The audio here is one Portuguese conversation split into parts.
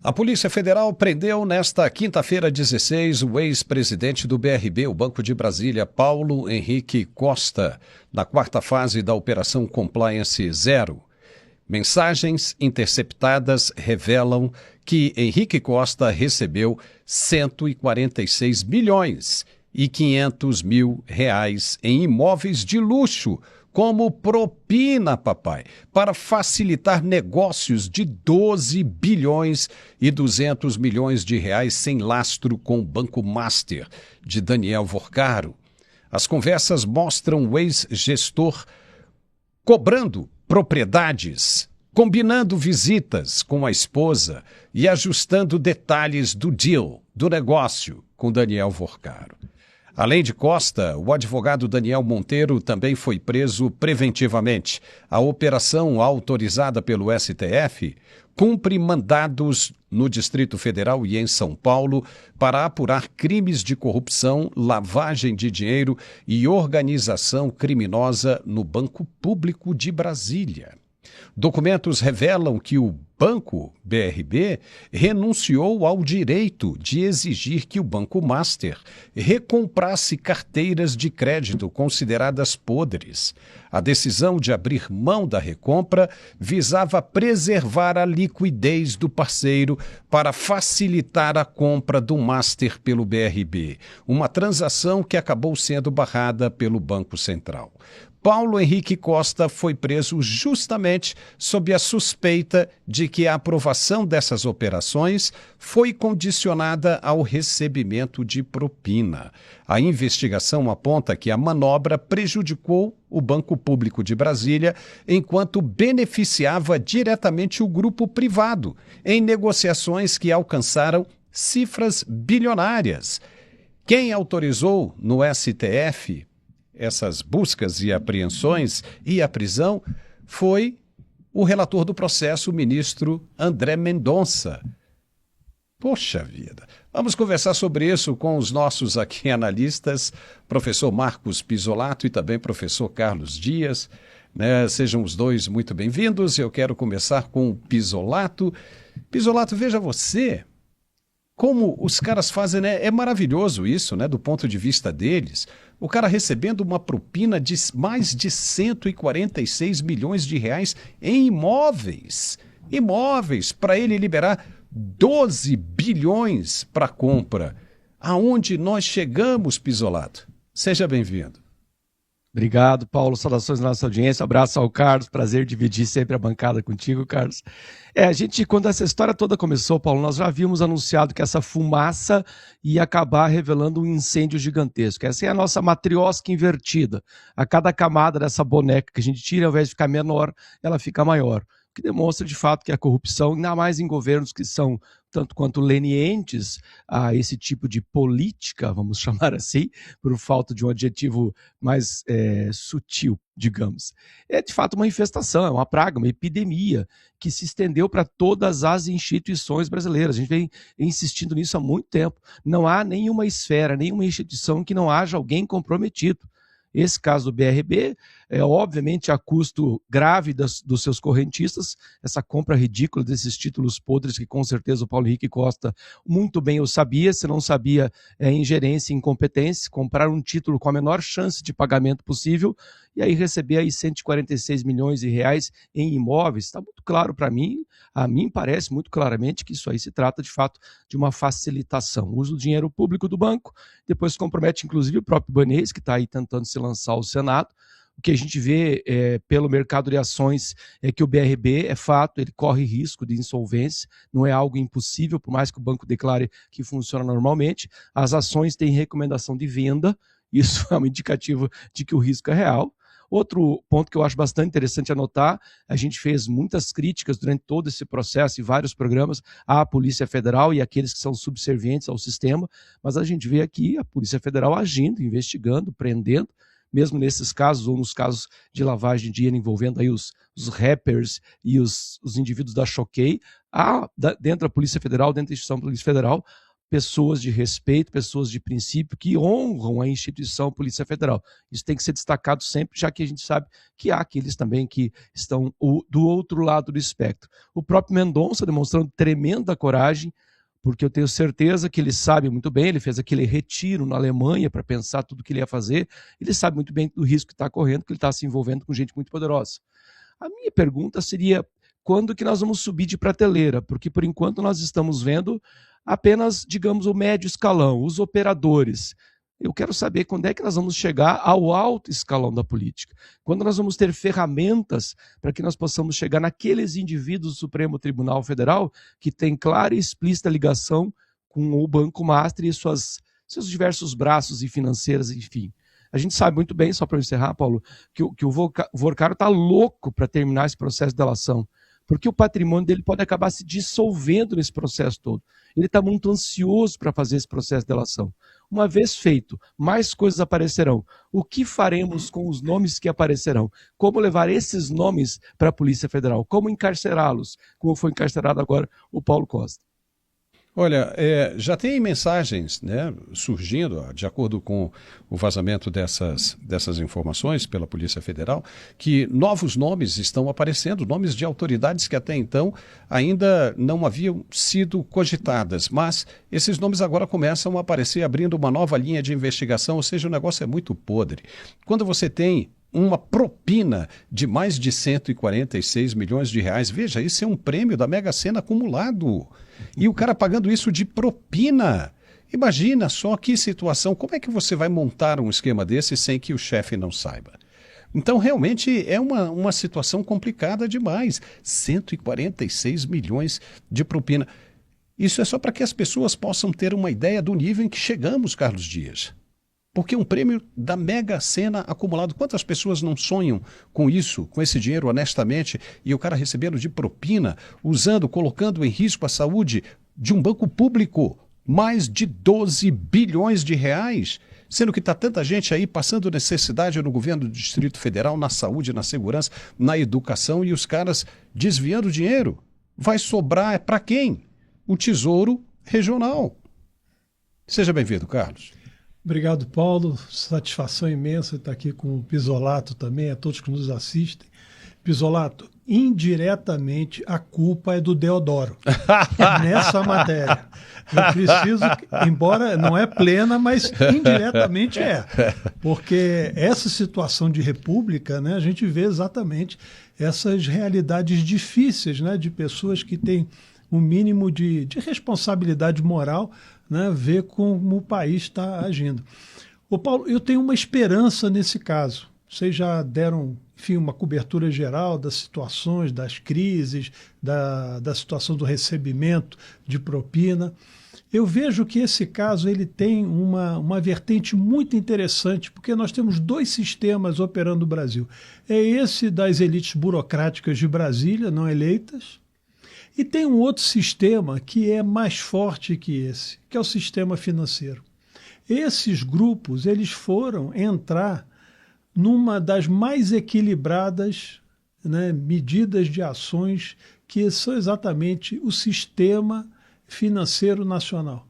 A Polícia Federal prendeu nesta quinta-feira 16 o ex-presidente do BRB, o Banco de Brasília, Paulo Henrique Costa, na quarta fase da Operação Compliance Zero. Mensagens interceptadas revelam que Henrique Costa recebeu 146 bilhões e 500 mil reais em imóveis de luxo, como propina, papai, para facilitar negócios de 12 bilhões e 200 milhões de reais sem lastro com o Banco Master, de Daniel Vorcaro. As conversas mostram o ex-gestor cobrando propriedades, combinando visitas com a esposa e ajustando detalhes do deal, do negócio, com Daniel Vorcaro. Além de Costa, o advogado Daniel Monteiro também foi preso preventivamente. A operação, autorizada pelo STF, cumpre mandados no Distrito Federal e em São Paulo para apurar crimes de corrupção, lavagem de dinheiro e organização criminosa no Banco Público de Brasília. Documentos revelam que o Banco BRB renunciou ao direito de exigir que o Banco Master recomprasse carteiras de crédito consideradas podres. A decisão de abrir mão da recompra visava preservar a liquidez do parceiro para facilitar a compra do Master pelo BRB, uma transação que acabou sendo barrada pelo Banco Central. Paulo Henrique Costa foi preso justamente sob a suspeita de que a aprovação dessas operações foi condicionada ao recebimento de propina. A investigação aponta que a manobra prejudicou o Banco Público de Brasília, enquanto beneficiava diretamente o grupo privado, em negociações que alcançaram cifras bilionárias. Quem autorizou no STF essas buscas e apreensões e a prisão foi o relator do processo, o ministro André Mendonça. Poxa vida! Vamos conversar sobre isso com os nossos aqui analistas, professor Marcos Pisolato e também professor Carlos Dias. Sejam os dois muito bem-vindos. Eu quero começar com o Pisolato. Pisolato, veja você, como os caras fazem, é maravilhoso isso, do ponto de vista deles. O cara recebendo uma propina de mais de 146 milhões de reais em imóveis. Imóveis, para ele liberar 12 bilhões para compra. Aonde nós chegamos, Pisolato? Seja bem-vindo. Obrigado, Paulo. Saudações à nossa audiência. Abraço ao Carlos. Prazer dividir sempre a bancada contigo, Carlos. Quando essa história toda começou, Paulo, nós já havíamos anunciado que essa fumaça ia acabar revelando um incêndio gigantesco. Essa é a nossa matriosca invertida. A cada camada dessa boneca que a gente tira, ao invés de ficar menor, ela fica maior. O que demonstra, de fato, que a corrupção, ainda mais em governos que são tanto quanto lenientes a esse tipo de política, vamos chamar assim, por falta de um adjetivo mais sutil, digamos. É, de fato, uma infestação, é uma praga, uma epidemia que se estendeu para todas as instituições brasileiras. A gente vem insistindo nisso há muito tempo. Não há nenhuma esfera, nenhuma instituição que não haja alguém comprometido. Esse caso do BRB é obviamente a custo grave dos seus correntistas, essa compra ridícula desses títulos podres que com certeza o Paulo Henrique Costa muito bem o sabia, se não sabia ingerência e incompetência, comprar um título com a menor chance de pagamento possível e aí receber aí 146 milhões de reais em imóveis. Está muito claro para mim, a mim parece muito claramente que isso aí se trata de fato de uma facilitação. Usa o dinheiro público do banco, depois compromete inclusive o próprio Ibanez, que está aí tentando se lançar ao Senado. O que a gente vê pelo mercado de ações é que o BRB, é fato, ele corre risco de insolvência, não é algo impossível, por mais que o banco declare que funciona normalmente. As ações têm recomendação de venda, isso é um indicativo de que o risco é real. Outro ponto que eu acho bastante interessante anotar, a gente fez muitas críticas durante todo esse processo e vários programas à Polícia Federal e àqueles que são subservientes ao sistema, mas a gente vê aqui a Polícia Federal agindo, investigando, prendendo, mesmo nesses casos ou nos casos de lavagem de dinheiro envolvendo aí os rappers e os indivíduos da Choquei, dentro da Polícia Federal, dentro da instituição da Polícia Federal, pessoas de respeito, pessoas de princípio, que honram a instituição Polícia Federal. Isso tem que ser destacado sempre, já que a gente sabe que há aqueles também que estão do outro lado do espectro. O próprio Mendonça demonstrando tremenda coragem, porque eu tenho certeza que ele sabe muito bem, ele fez aquele retiro na Alemanha para pensar tudo o que ele ia fazer, ele sabe muito bem do risco que está correndo, que ele está se envolvendo com gente muito poderosa. A minha pergunta seria, quando que nós vamos subir de prateleira? Porque, por enquanto, nós estamos vendo apenas, digamos, o médio escalão, os operadores. Eu quero saber quando é que nós vamos chegar ao alto escalão da política. Quando nós vamos ter ferramentas para que nós possamos chegar naqueles indivíduos do Supremo Tribunal Federal que têm clara e explícita ligação com o Banco Master e seus diversos braços e financeiras, enfim. A gente sabe muito bem, só para eu encerrar, Paulo, que o Vorcaro está louco para terminar esse processo de delação, porque o patrimônio dele pode acabar se dissolvendo nesse processo todo. Ele está muito ansioso para fazer esse processo de delação. Uma vez feito, mais coisas aparecerão. O que faremos com os nomes que aparecerão? Como levar esses nomes para a Polícia Federal? Como encarcerá-los? Como foi encarcerado agora o Paulo Costa? Olha, já tem mensagens, né, surgindo, de acordo com o vazamento dessas informações pela Polícia Federal, que novos nomes estão aparecendo, nomes de autoridades que até então ainda não haviam sido cogitadas, mas esses nomes agora começam a aparecer abrindo uma nova linha de investigação, ou seja, o negócio é muito podre. Quando você tem uma propina de mais de 146 milhões de reais. Veja, isso é um prêmio da Mega Sena acumulado. E o cara pagando isso de propina. Imagina só que situação. Como é que você vai montar um esquema desse sem que o chefe não saiba? Então, realmente, é uma situação complicada demais. 146 milhões de propina. Isso é só para que as pessoas possam ter uma ideia do nível em que chegamos, Carlos Dias. Porque um prêmio da Mega Sena acumulado, quantas pessoas não sonham com isso, com esse dinheiro honestamente, e o cara recebendo de propina, colocando em risco a saúde de um banco público, mais de 12 bilhões de reais, sendo que está tanta gente aí passando necessidade no governo do Distrito Federal, na saúde, na segurança, na educação, e os caras desviando dinheiro. Vai sobrar para quem? O Tesouro Regional. Seja bem-vindo, Carlos. Obrigado, Paulo. Satisfação imensa estar aqui com o Pisolato também, a todos que nos assistem. Pisolato, indiretamente a culpa é do Deodoro nessa matéria. Eu preciso, embora não é plena, mas indiretamente é. Porque essa situação de república, né, a gente vê exatamente essas realidades difíceis, né, de pessoas que têm um mínimo de responsabilidade moral, né, ver como o país está agindo. Ô Paulo, eu tenho uma esperança nesse caso. Vocês já deram, enfim, uma cobertura geral das situações, das crises, da situação do recebimento de propina. Eu vejo que esse caso ele tem uma vertente muito interessante, porque nós temos dois sistemas operando no Brasil. É esse das elites burocráticas de Brasília, não eleitas, e tem um outro sistema que é mais forte que esse, que é o sistema financeiro. Esses grupos, eles foram entrar numa das mais equilibradas, né, medidas de ações que são exatamente o sistema financeiro nacional.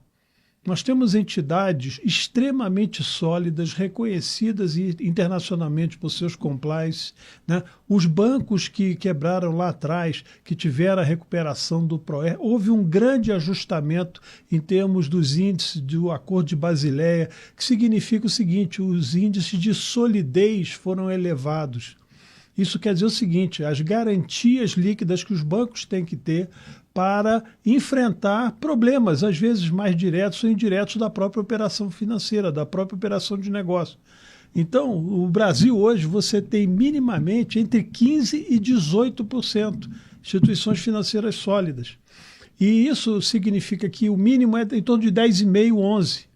Nós temos entidades extremamente sólidas, reconhecidas internacionalmente por seus compliance, né? Os bancos que quebraram lá atrás, que tiveram a recuperação do PROER, houve um grande ajustamento em termos dos índices do Acordo de Basileia, que significa o seguinte: os índices de solidez foram elevados. Isso quer dizer o seguinte: as garantias líquidas que os bancos têm que ter para enfrentar problemas, às vezes mais diretos ou indiretos, da própria operação financeira, da própria operação de negócio. Então, o Brasil hoje, você tem minimamente entre 15% e 18% instituições financeiras sólidas. E isso significa que o mínimo é em torno de 10,5%, 11%.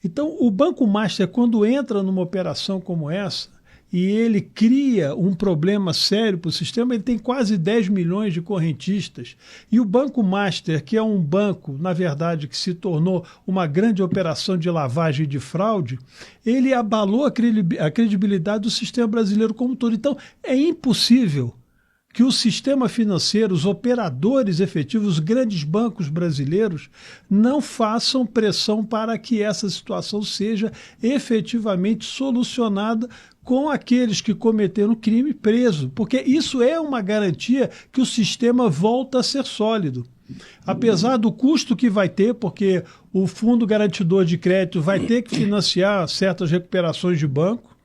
Então, o Banco Master, quando entra numa operação como essa, e ele cria um problema sério para o sistema, ele tem quase 10 milhões de correntistas. E o Banco Master, que é um banco, na verdade, que se tornou uma grande operação de lavagem e de fraude, ele abalou a credibilidade do sistema brasileiro como um todo. Então, é impossível que o sistema financeiro, os operadores efetivos, os grandes bancos brasileiros, não façam pressão para que essa situação seja efetivamente solucionada com aqueles que cometeram crime preso, porque isso é uma garantia que o sistema volta a ser sólido. Apesar do custo que vai ter, porque o Fundo Garantidor de Crédito vai ter que financiar certas recuperações de banco,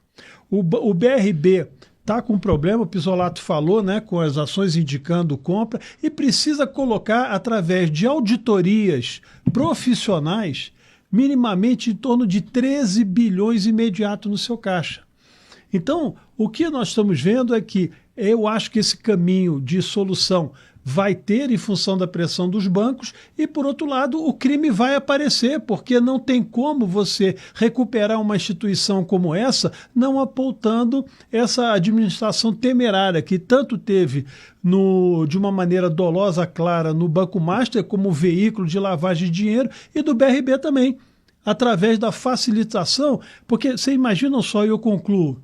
o BRB está com problema, o Pisolato falou, né, com as ações indicando compra, e precisa colocar, através de auditorias profissionais, minimamente em torno de 13 bilhões imediato no seu caixa. Então, o que nós estamos vendo é que eu acho que esse caminho de solução vai ter em função da pressão dos bancos e, por outro lado, o crime vai aparecer, porque não tem como você recuperar uma instituição como essa não apontando essa administração temerária que tanto teve de uma maneira dolosa, clara, no Banco Master como veículo de lavagem de dinheiro e do BRB também, através da facilitação, porque você imagina só, e eu concluo,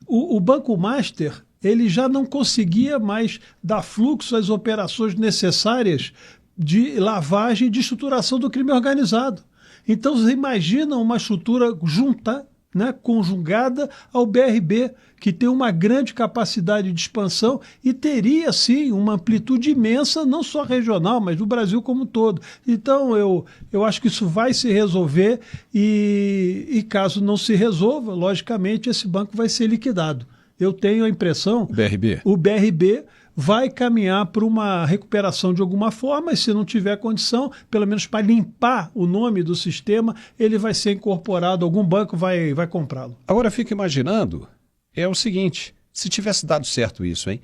o Banco Master ele já não conseguia mais dar fluxo às operações necessárias de lavagem e de estruturação do crime organizado. Então, você imagina uma estrutura junta, né, conjugada ao BRB, que tem uma grande capacidade de expansão e teria, sim, uma amplitude imensa, não só regional, mas do Brasil como um todo. Então, eu acho que isso vai se resolver e caso não se resolva, logicamente, esse banco vai ser liquidado. Eu tenho a impressão o BRB vai caminhar para uma recuperação de alguma forma, e se não tiver condição, pelo menos para limpar o nome do sistema, ele vai ser incorporado, algum banco vai comprá-lo. Agora, fico imaginando, é o seguinte, se tivesse dado certo isso, hein?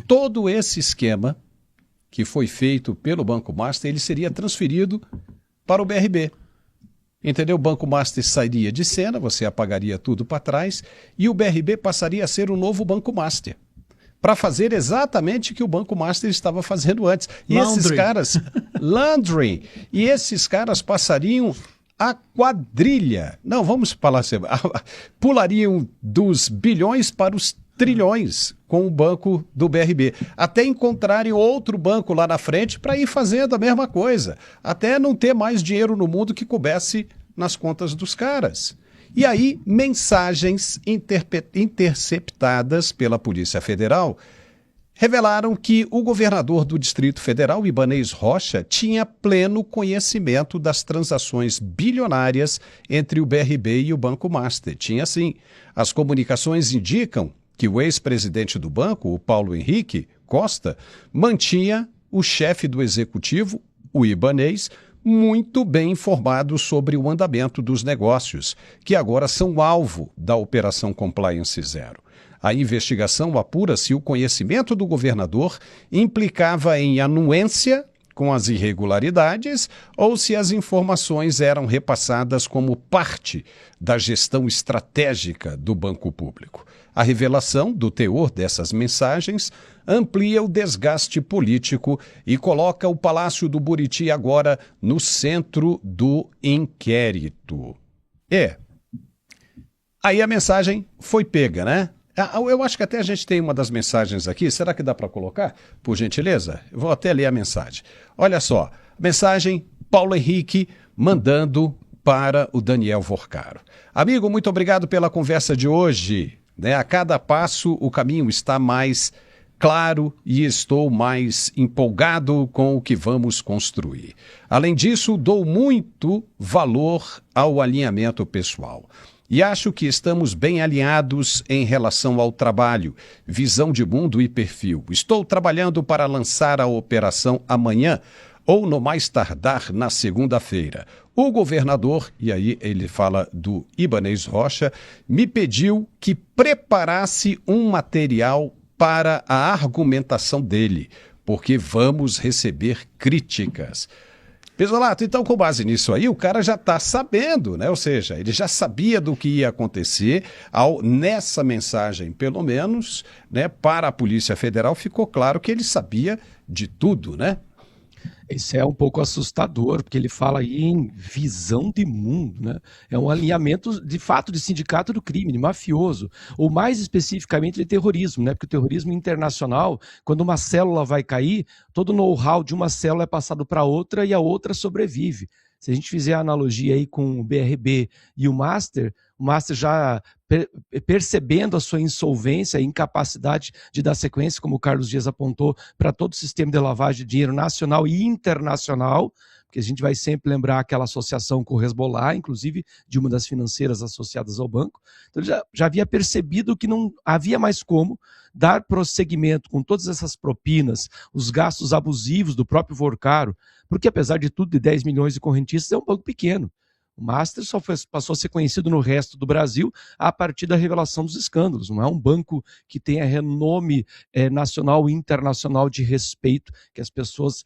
Todo esse esquema que foi feito pelo Banco Master, ele seria transferido para o BRB. Entendeu? O Banco Master sairia de cena, você apagaria tudo para trás e o BRB passaria a ser o novo Banco Master, para fazer exatamente o que o Banco Master estava fazendo antes. E esses caras, laundry, e esses caras passariam a quadrilha. Não, vamos falar assim, pulariam dos bilhões para os trilhões com o banco do BRB, até encontrarem outro banco lá na frente para ir fazendo a mesma coisa, até não ter mais dinheiro no mundo que coubesse nas contas dos caras. E aí, mensagens interceptadas pela Polícia Federal revelaram que o governador do Distrito Federal, Ibanez Rocha, tinha pleno conhecimento das transações bilionárias entre o BRB e o Banco Master. Tinha sim. As comunicações indicam que o ex-presidente do banco, o Paulo Henrique Costa, mantinha o chefe do executivo, o Ibanez, muito bem informado sobre o andamento dos negócios, que agora são alvo da Operação Compliance Zero. A investigação apura se o conhecimento do governador implicava em anuência com as irregularidades ou se as informações eram repassadas como parte da gestão estratégica do banco público. A revelação do teor dessas mensagens amplia o desgaste político e coloca o Palácio do Buriti agora no centro do inquérito. Aí a mensagem foi pega, né? Eu acho que até a gente tem uma das mensagens aqui. Será que dá para colocar, por gentileza? Eu vou até ler a mensagem. Olha só, mensagem Paulo Henrique mandando para o Daniel Vorcaro. Amigo, muito obrigado pela conversa de hoje. A cada passo o caminho está mais claro e estou mais empolgado com o que vamos construir. Além disso, dou muito valor ao alinhamento pessoal. E acho que estamos bem alinhados em relação ao trabalho, visão de mundo e perfil. Estou trabalhando para lançar a operação amanhã ou no mais tardar na segunda-feira. O governador, e aí ele fala do Ibanez Rocha, me pediu que preparasse um material para a argumentação dele, porque vamos receber críticas. Pisolato, então com base nisso aí, o cara já está sabendo, né? Ou seja, ele já sabia do que ia acontecer. Nessa mensagem, pelo menos, né, para a Polícia Federal, ficou claro que ele sabia de tudo, né? Isso é um pouco assustador, porque ele fala aí em visão de mundo, né? É um alinhamento, de fato, de sindicato do crime, de mafioso, ou mais especificamente de terrorismo, né? Porque o terrorismo internacional, quando uma célula vai cair, todo o know-how de uma célula é passado para outra e a outra sobrevive. Se a gente fizer a analogia aí com o BRB e o Master já percebendo a sua insolvência e incapacidade de dar sequência, como o Carlos Dias apontou, para todo o sistema de lavagem de dinheiro nacional e internacional, porque a gente vai sempre lembrar aquela associação com o Hezbollah, inclusive de uma das financeiras associadas ao banco. Então ele já havia percebido que não havia mais como dar prosseguimento com todas essas propinas, os gastos abusivos do próprio Vorcaro, porque apesar de tudo, de 10 milhões de correntistas, é um banco pequeno. O Master só passou a ser conhecido no resto do Brasil a partir da revelação dos escândalos. Não é um banco que tenha renome nacional e internacional de respeito, que as pessoas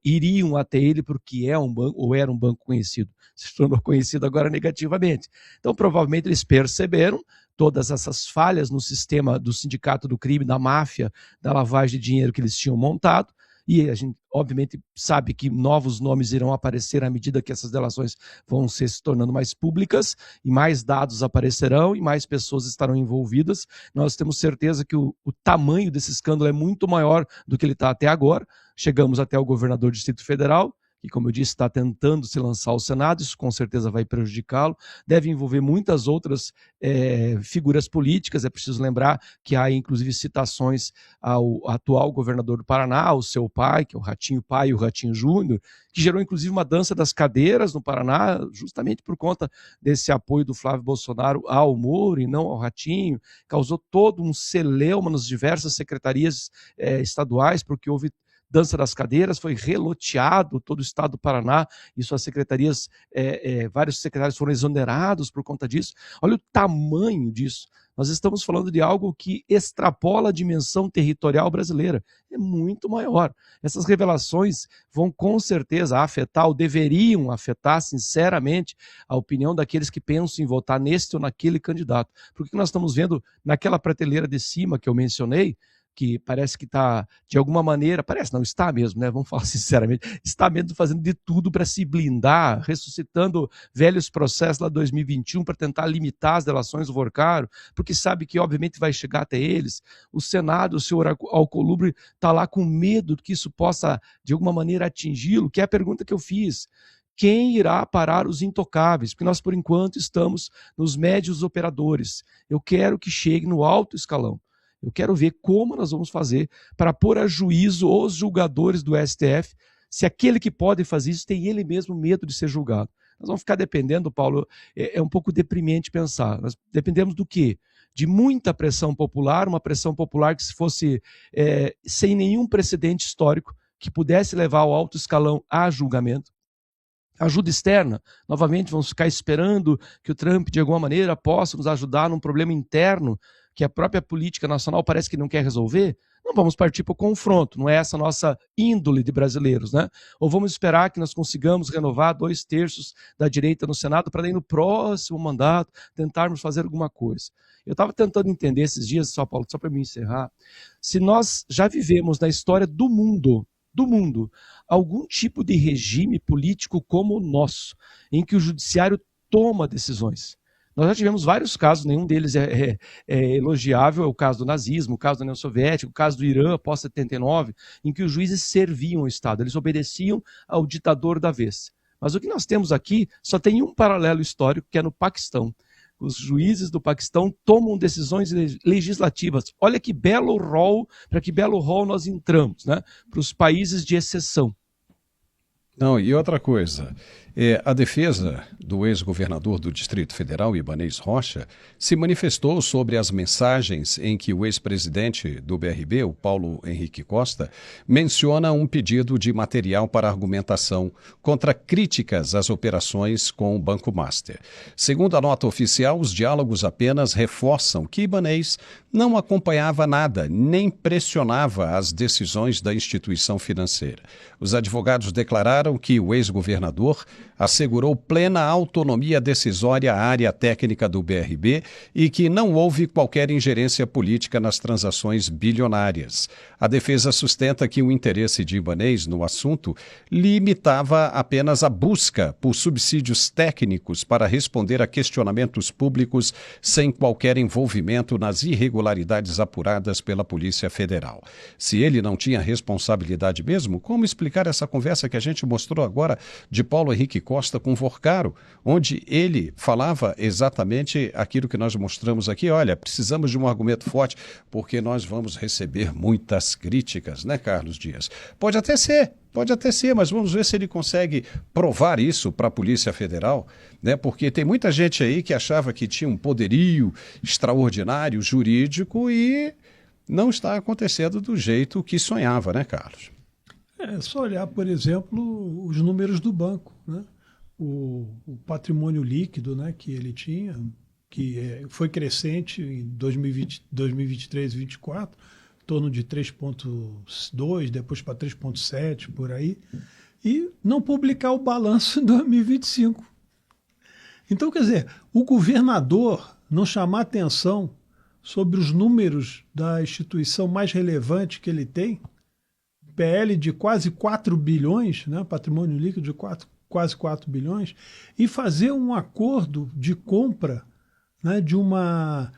iriam até ele porque é um banco ou era um banco conhecido. Se tornou conhecido agora negativamente. Então, provavelmente, eles perceberam todas essas falhas no sistema do sindicato do crime, da máfia, da lavagem de dinheiro que eles tinham montado. E a gente, obviamente, sabe que novos nomes irão aparecer à medida que essas delações vão se tornando mais públicas e mais dados aparecerão e mais pessoas estarão envolvidas. Nós temos certeza que o tamanho desse escândalo é muito maior do que ele está até agora. Chegamos até o governador do Distrito Federal, que, como eu disse, está tentando se lançar ao Senado, isso com certeza vai prejudicá-lo, deve envolver muitas outras figuras políticas. É preciso lembrar que há, inclusive, citações ao atual governador do Paraná, ao seu pai, que é o Ratinho Pai e o Ratinho Júnior, que gerou, inclusive, uma dança das cadeiras no Paraná, justamente por conta desse apoio do Flávio Bolsonaro ao Moro e não ao Ratinho, causou todo um celeuma nas diversas secretarias estaduais, porque houve dança das cadeiras, foi reloteado todo o estado do Paraná e suas secretarias, vários secretários foram exonerados por conta disso. Olha o tamanho disso. Nós estamos falando de algo que extrapola a dimensão territorial brasileira. É muito maior. Essas revelações vão com certeza afetar, ou deveriam afetar, sinceramente, a opinião daqueles que pensam em votar neste ou naquele candidato. Porque nós estamos vendo naquela prateleira de cima que eu mencionei, que parece que está, de alguma maneira, parece não, está mesmo, né? Vamos falar sinceramente, está mesmo fazendo de tudo para se blindar, ressuscitando velhos processos lá de 2021 para tentar limitar as delações do Vorcaro, porque sabe que obviamente vai chegar até eles. O Senado, o senhor Alcolumbre, está lá com medo de que isso possa, de alguma maneira, atingi-lo, que é a pergunta que eu fiz. Quem irá parar os intocáveis? Porque nós, por enquanto, estamos nos médios operadores. Eu quero que chegue no alto escalão. Eu quero ver como nós vamos fazer para pôr a juízo os julgadores do STF, se aquele que pode fazer isso tem ele mesmo medo de ser julgado. Nós vamos ficar dependendo, Paulo, é um pouco deprimente pensar. Nós dependemos do quê? De muita pressão popular, uma pressão popular que se fosse sem nenhum precedente histórico, que pudesse levar ao alto escalão a julgamento. Ajuda externa, novamente vamos ficar esperando que o Trump, de alguma maneira, possa nos ajudar num problema interno que a própria política nacional parece que não quer resolver. Não vamos partir para o confronto, não é essa a nossa índole de brasileiros, né? Ou vamos esperar que nós consigamos renovar 2/3 da direita no Senado para daí no próximo mandato tentarmos fazer alguma coisa. Eu estava tentando entender esses dias, só Paulo, só para me encerrar, se nós já vivemos na história do mundo, algum tipo de regime político como o nosso, em que o judiciário toma decisões. Nós já tivemos vários casos, nenhum deles é elogiável, é o caso do nazismo, o caso da União Soviética, o caso do Irã após 79, em que os juízes serviam ao Estado, eles obedeciam ao ditador da vez. Mas o que nós temos aqui só tem um paralelo histórico, que é no Paquistão. Os juízes do Paquistão tomam decisões legislativas. Olha que belo rol, para que belo rol nós entramos, né? Para os países de exceção. Não, e outra coisa, a defesa do ex-governador do Distrito Federal, Ibanez Rocha, se manifestou sobre as mensagens em que o ex-presidente do BRB, o Paulo Henrique Costa, menciona um pedido de material para argumentação contra críticas às operações com o Banco Master. Segundo a nota oficial, os diálogos apenas reforçam que Ibanez não acompanhava nada, nem pressionava as decisões da instituição financeira. Os advogados declararam que o ex-governador assegurou plena autonomia decisória à área técnica do BRB e que não houve qualquer ingerência política nas transações bilionárias. A defesa sustenta que o interesse de Ibanez no assunto limitava apenas a busca por subsídios técnicos para responder a questionamentos públicos sem qualquer envolvimento nas irregularidades apuradas pela Polícia Federal. Se ele não tinha responsabilidade mesmo, como explicar essa conversa que a gente mostrou agora de Paulo Henrique Costa com Vorcaro, onde ele falava exatamente aquilo que nós mostramos aqui? Olha, precisamos de um argumento forte porque nós vamos receber muitas críticas, né, Carlos Dias? Pode até ser, mas vamos ver se ele consegue provar isso para a Polícia Federal, né? Porque tem muita gente aí que achava que tinha um poderio extraordinário jurídico e não está acontecendo do jeito que sonhava, né, Carlos? É só olhar, por exemplo, os números do banco, né? O patrimônio líquido, né, que ele tinha, que foi crescente em 2020, 2023 e 2024, em torno de 3,2, depois para 3,7, por aí, e não publicar o balanço em 2025. Então, quer dizer, o governador não chamar atenção sobre os números da instituição mais relevante que ele tem, PL de quase 4 bilhões, né, patrimônio líquido de quase 4 bilhões, e fazer um acordo de compra, né, de uma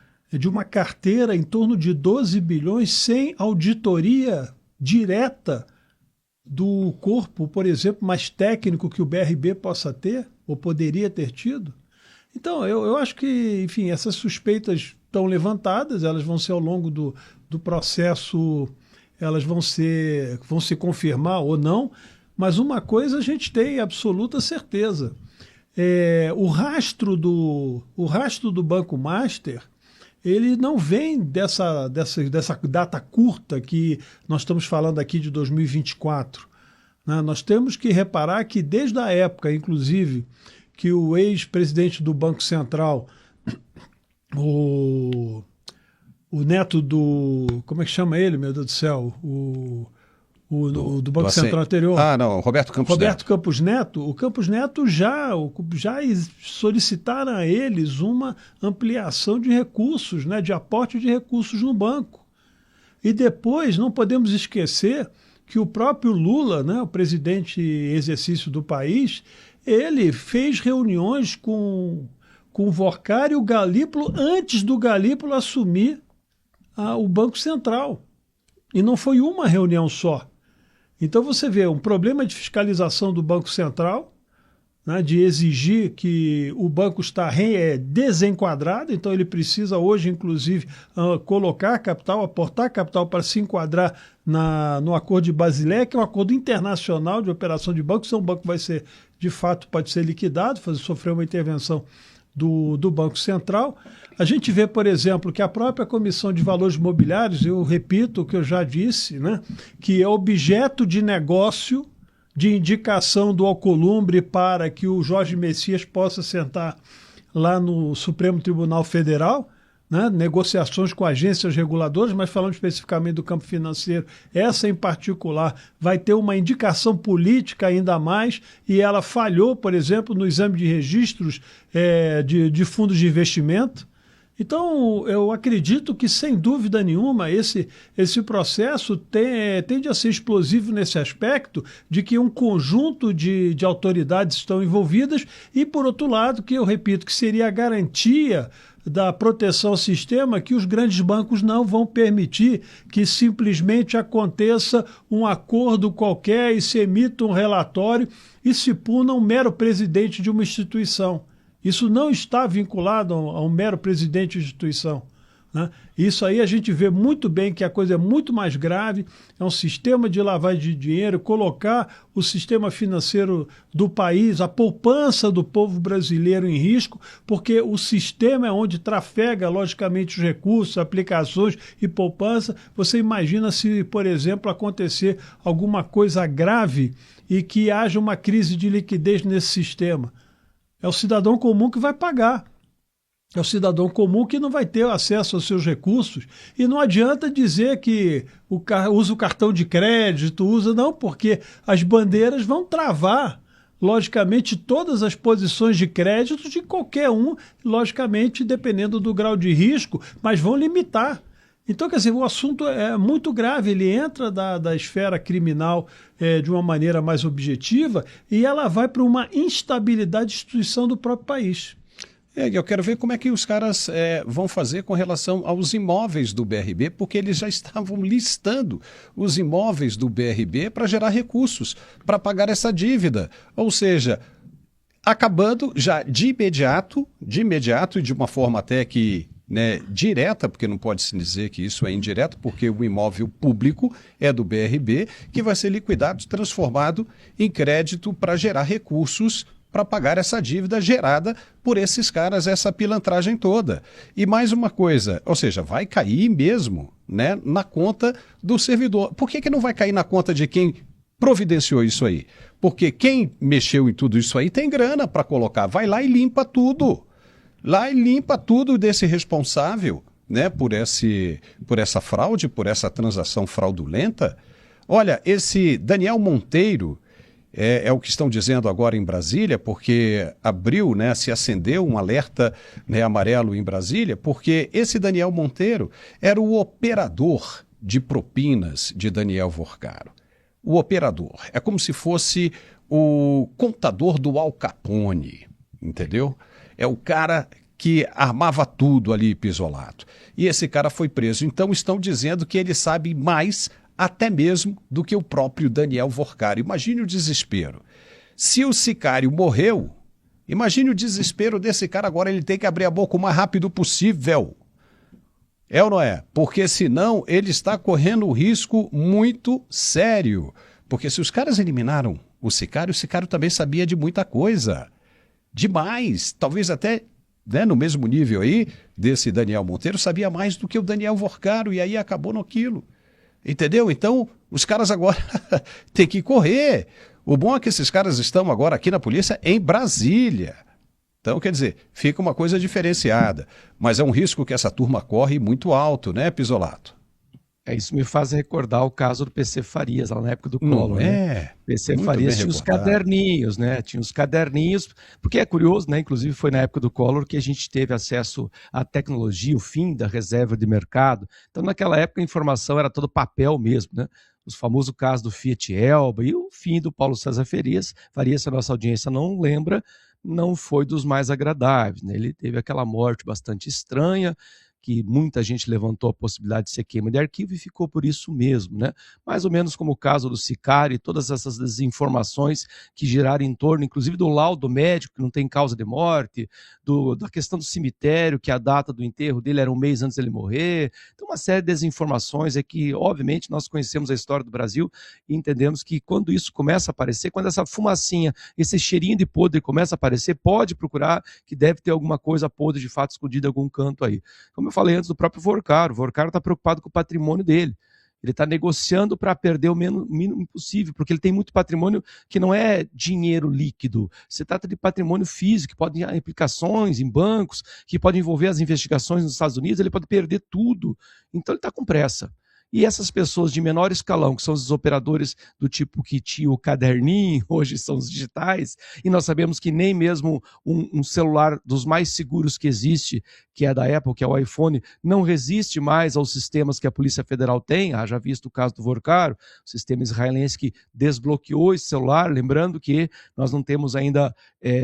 carteira em torno de 12 bilhões sem auditoria direta do corpo, por exemplo, mais técnico que o BRB possa ter, ou poderia ter tido. Então, eu acho que, enfim, essas suspeitas estão levantadas, elas vão ser ao longo do processo, elas vão se confirmar ou não, mas uma coisa a gente tem absoluta certeza. O rastro do Banco Master, ele não vem dessa data curta que nós estamos falando aqui de 2024. Né? Nós temos que reparar que desde a época, inclusive, que o ex-presidente do Banco Central, o neto do... Como é que chama ele, meu Deus do céu? Do Banco Central anterior. Roberto Campos Neto. Campos Neto. O Campos Neto já solicitaram a eles uma ampliação de recursos, né, de aporte de recursos no banco. E depois, não podemos esquecer que o próprio Lula, né, o presidente em exercício do país, ele fez reuniões com o Vorcaro e o Galípolo antes do Galípolo assumir o Banco Central. E não foi uma reunião só. Então você vê um problema de fiscalização do Banco Central, né, de exigir que o banco está desenquadrado, então ele precisa hoje, inclusive, colocar capital, aportar capital para se enquadrar no Acordo de Basileia, que é um acordo internacional de operação de banco, se um banco vai ser, de fato, pode ser liquidado, sofrer uma intervenção do Banco Central. A gente vê, por exemplo, que a própria Comissão de Valores Mobiliários, eu repito o que eu já disse, né, que é objeto de negócio de indicação do Alcolumbre para que o Jorge Messias possa sentar lá no Supremo Tribunal Federal, né, negociações com agências reguladoras, mas falando especificamente do campo financeiro, essa em particular vai ter uma indicação política ainda mais, e ela falhou, por exemplo, no exame de registros de fundos de investimento. Então, eu acredito que, sem dúvida nenhuma, esse processo tende a ser explosivo nesse aspecto de que um conjunto de autoridades estão envolvidas e, por outro lado, que eu repito, que seria a garantia da proteção ao sistema, que os grandes bancos não vão permitir que simplesmente aconteça um acordo qualquer e se emita um relatório e se puna um mero presidente de uma instituição. Isso não está vinculado a um mero presidente de instituição, né? Isso aí a gente vê muito bem que a coisa é muito mais grave, é um sistema de lavagem de dinheiro, colocar o sistema financeiro do país, a poupança do povo brasileiro em risco, porque o sistema é onde trafega, logicamente, os recursos, aplicações e poupança. Você imagina se, por exemplo, acontecer alguma coisa grave e que haja uma crise de liquidez nesse sistema. É o cidadão comum que vai pagar. É o cidadão comum que não vai ter acesso aos seus recursos. E não adianta dizer que usa o cartão de crédito, não, porque as bandeiras vão travar, logicamente, todas as posições de crédito de qualquer um, logicamente, dependendo do grau de risco, mas vão limitar. Então, quer dizer, o assunto é muito grave, ele entra da esfera criminal de uma maneira mais objetiva e ela vai para uma instabilidade de instituição do próprio país. Eu quero ver como é que os caras vão fazer com relação aos imóveis do BRB, porque eles já estavam listando os imóveis do BRB para gerar recursos, para pagar essa dívida. Ou seja, acabando já de imediato e de uma forma até que direta, porque não pode se dizer que isso é indireto, porque o imóvel público é do BRB, que vai ser liquidado, transformado em crédito para gerar recursos para pagar essa dívida gerada por esses caras, essa pilantragem toda. E mais uma coisa, ou seja, vai cair mesmo na conta do servidor. Por que não vai cair na conta de quem providenciou isso aí? Porque quem mexeu em tudo isso aí tem grana para colocar. Vai lá e limpa tudo. Lá e limpa tudo desse responsável por essa fraude, por essa transação fraudulenta. Olha, esse Daniel Monteiro, é o que estão dizendo agora em Brasília, porque abriu, se acendeu um alerta amarelo em Brasília, porque esse Daniel Monteiro era o operador de propinas de Daniel Vorcaro. O operador. É como se fosse o contador do Al Capone, entendeu? É o cara que armava tudo ali, Pisolato. E esse cara foi preso. Então estão dizendo que ele sabe mais até mesmo do que o próprio Daniel Vorcaro. Imagine o desespero. Se o sicário morreu, imagine o desespero desse cara agora, ele tem que abrir a boca o mais rápido possível. É ou não é? Porque senão ele está correndo um risco muito sério. Porque se os caras eliminaram o sicário também sabia de muita coisa. Demais. Talvez até no mesmo nível aí desse Daniel Monteiro, sabia mais do que o Daniel Vorcaro e aí acabou naquilo. Entendeu? Então, os caras agora têm que correr. O bom é que esses caras estão agora aqui na polícia em Brasília. Então, quer dizer, fica uma coisa diferenciada. Mas é um risco que essa turma corre muito alto, né, Pisolato? Isso me faz recordar o caso do PC Farias, lá na época do Collor. PC Muito Farias bem tinha os recordado. caderninhos, Tinha os caderninhos, porque é curioso, Inclusive foi na época do Collor que a gente teve acesso à tecnologia, o fim da reserva de mercado. Então, naquela época, a informação era todo papel mesmo, Os famosos casos do Fiat Elba e o fim do Paulo César Farias, se a nossa audiência não lembra, não foi dos mais agradáveis, Ele teve aquela morte bastante estranha, que muita gente levantou a possibilidade de ser queima de arquivo e ficou por isso mesmo, Mais ou menos como o caso do sicário e todas essas desinformações que giraram em torno, inclusive do laudo médico, que não tem causa de morte, da questão do cemitério, que a data do enterro dele era um mês antes dele morrer. Então, uma série de desinformações que, obviamente, nós conhecemos a história do Brasil e entendemos que quando isso começa a aparecer, quando essa fumacinha, esse cheirinho de podre começa a aparecer, pode procurar que deve ter alguma coisa podre de fato escondida em algum canto aí. Como eu falei antes do próprio Vorcaro, o Vorcaro está preocupado com o patrimônio dele. Ele está negociando para perder o mínimo possível, porque ele tem muito patrimônio que não é dinheiro líquido. Se trata de patrimônio físico, que pode ter implicações em bancos, que pode envolver as investigações nos Estados Unidos, ele pode perder tudo. Então ele está com pressa. E essas pessoas de menor escalão, que são os operadores do tipo que tinha o caderninho, hoje são os digitais, e nós sabemos que nem mesmo um celular dos mais seguros que existe, que é da Apple, que é o iPhone, não resiste mais aos sistemas que a Polícia Federal tem. Já visto o caso do Vorcaro, o sistema israelense que desbloqueou esse celular, lembrando que nós não temos ainda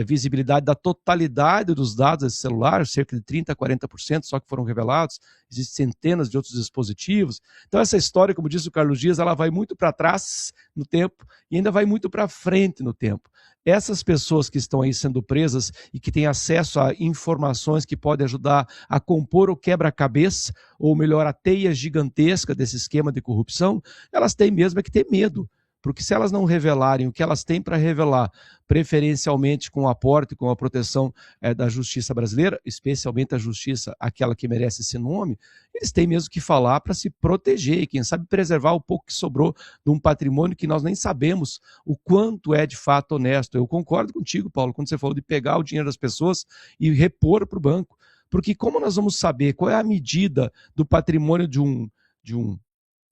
visibilidade da totalidade dos dados desse celular, cerca de 30% a 40% só que foram revelados, existem centenas de outros dispositivos. Então essa história, como disse o Carlos Dias, ela vai muito para trás no tempo e ainda vai muito para frente no tempo. Essas pessoas que estão aí sendo presas e que têm acesso a informações que podem ajudar a compor o quebra-cabeça, ou melhor, a teia gigantesca desse esquema de corrupção, elas têm mesmo que ter medo. Porque se elas não revelarem o que elas têm para revelar, preferencialmente com o aporte, com a proteção da justiça brasileira, especialmente a justiça, aquela que merece esse nome, eles têm mesmo que falar para se proteger e, quem sabe, preservar o pouco que sobrou de um patrimônio que nós nem sabemos o quanto é de fato honesto. Eu concordo contigo, Paulo, quando você falou de pegar o dinheiro das pessoas e repor para o banco. Porque como nós vamos saber qual é a medida do patrimônio de um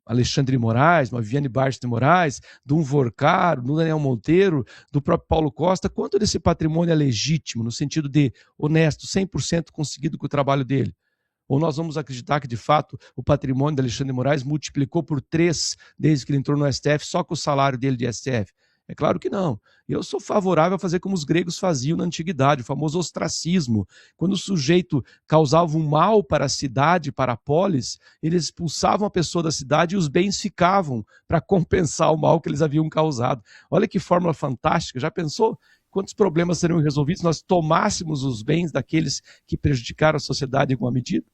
Alexandre de Moraes, uma Viviane Barros de Moraes, de um Vorcaro, do Daniel Monteiro, do próprio Paulo Costa, quanto desse patrimônio é legítimo, no sentido de honesto, 100% conseguido com o trabalho dele? Ou nós vamos acreditar que, de fato, o patrimônio de Alexandre de Moraes multiplicou por 3 desde que ele entrou no STF, só com o salário dele de STF? É claro que não. Eu sou favorável a fazer como os gregos faziam na antiguidade, o famoso ostracismo. Quando o sujeito causava um mal para a cidade, para a polis, eles expulsavam a pessoa da cidade e os bens ficavam para compensar o mal que eles haviam causado. Olha que fórmula fantástica. Já pensou quantos problemas seriam resolvidos se nós tomássemos os bens daqueles que prejudicaram a sociedade em alguma medida?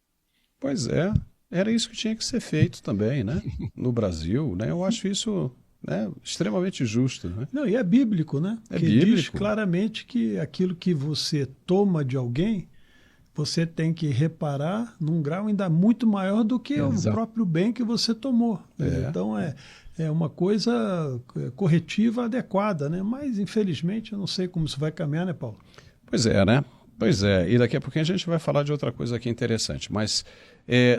Pois é, era isso que tinha que ser feito também, né? No Brasil, né? Eu acho isso... extremamente justo. Né? Não, e é bíblico, né? É que bíblico. Diz claramente que aquilo que você toma de alguém, você tem que reparar num grau ainda muito maior do que o próprio bem que você tomou. Então é uma coisa corretiva adequada, né? Mas infelizmente eu não sei como isso vai caminhar, né, Paulo? Pois é, né? Pois é, e daqui a pouquinho a gente vai falar de outra coisa aqui interessante, mas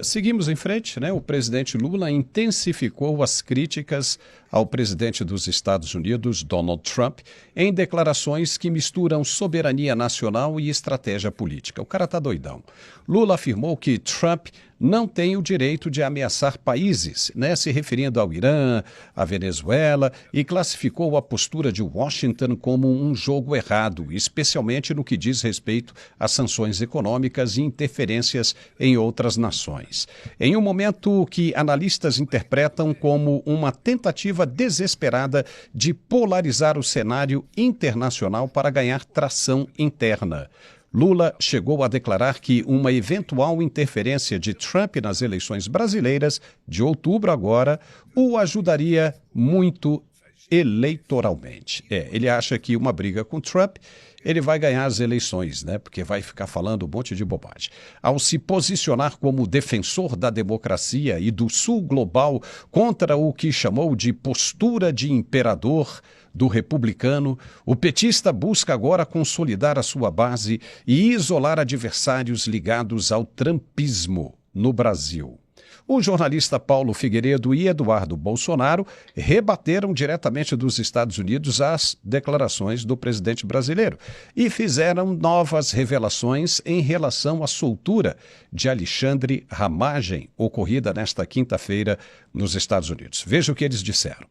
seguimos em frente, né? O presidente Lula intensificou as críticas ao presidente dos Estados Unidos, Donald Trump, em declarações que misturam soberania nacional e estratégia política. O cara tá doidão. Lula afirmou que Trump não tem o direito de ameaçar países, né? Se referindo ao Irã, à Venezuela, e classificou a postura de Washington como um jogo errado, especialmente no que diz respeito a sanções econômicas e interferências em outras nações. Em um momento que analistas interpretam como uma tentativa desesperada de polarizar o cenário internacional para ganhar tração interna. Lula chegou a declarar que uma eventual interferência de Trump nas eleições brasileiras de outubro agora o ajudaria muito eleitoralmente. Ele acha que uma briga com Trump, ele vai ganhar as eleições, né? Porque vai ficar falando um monte de bobagem. Ao se posicionar como defensor da democracia e do sul global contra o que chamou de postura de imperador do republicano, o petista busca agora consolidar a sua base e isolar adversários ligados ao trumpismo no Brasil. O jornalista Paulo Figueiredo e Eduardo Bolsonaro rebateram diretamente dos Estados Unidos as declarações do presidente brasileiro e fizeram novas revelações em relação à soltura de Alexandre Ramagem, ocorrida nesta quinta-feira nos Estados Unidos. Veja o que eles disseram.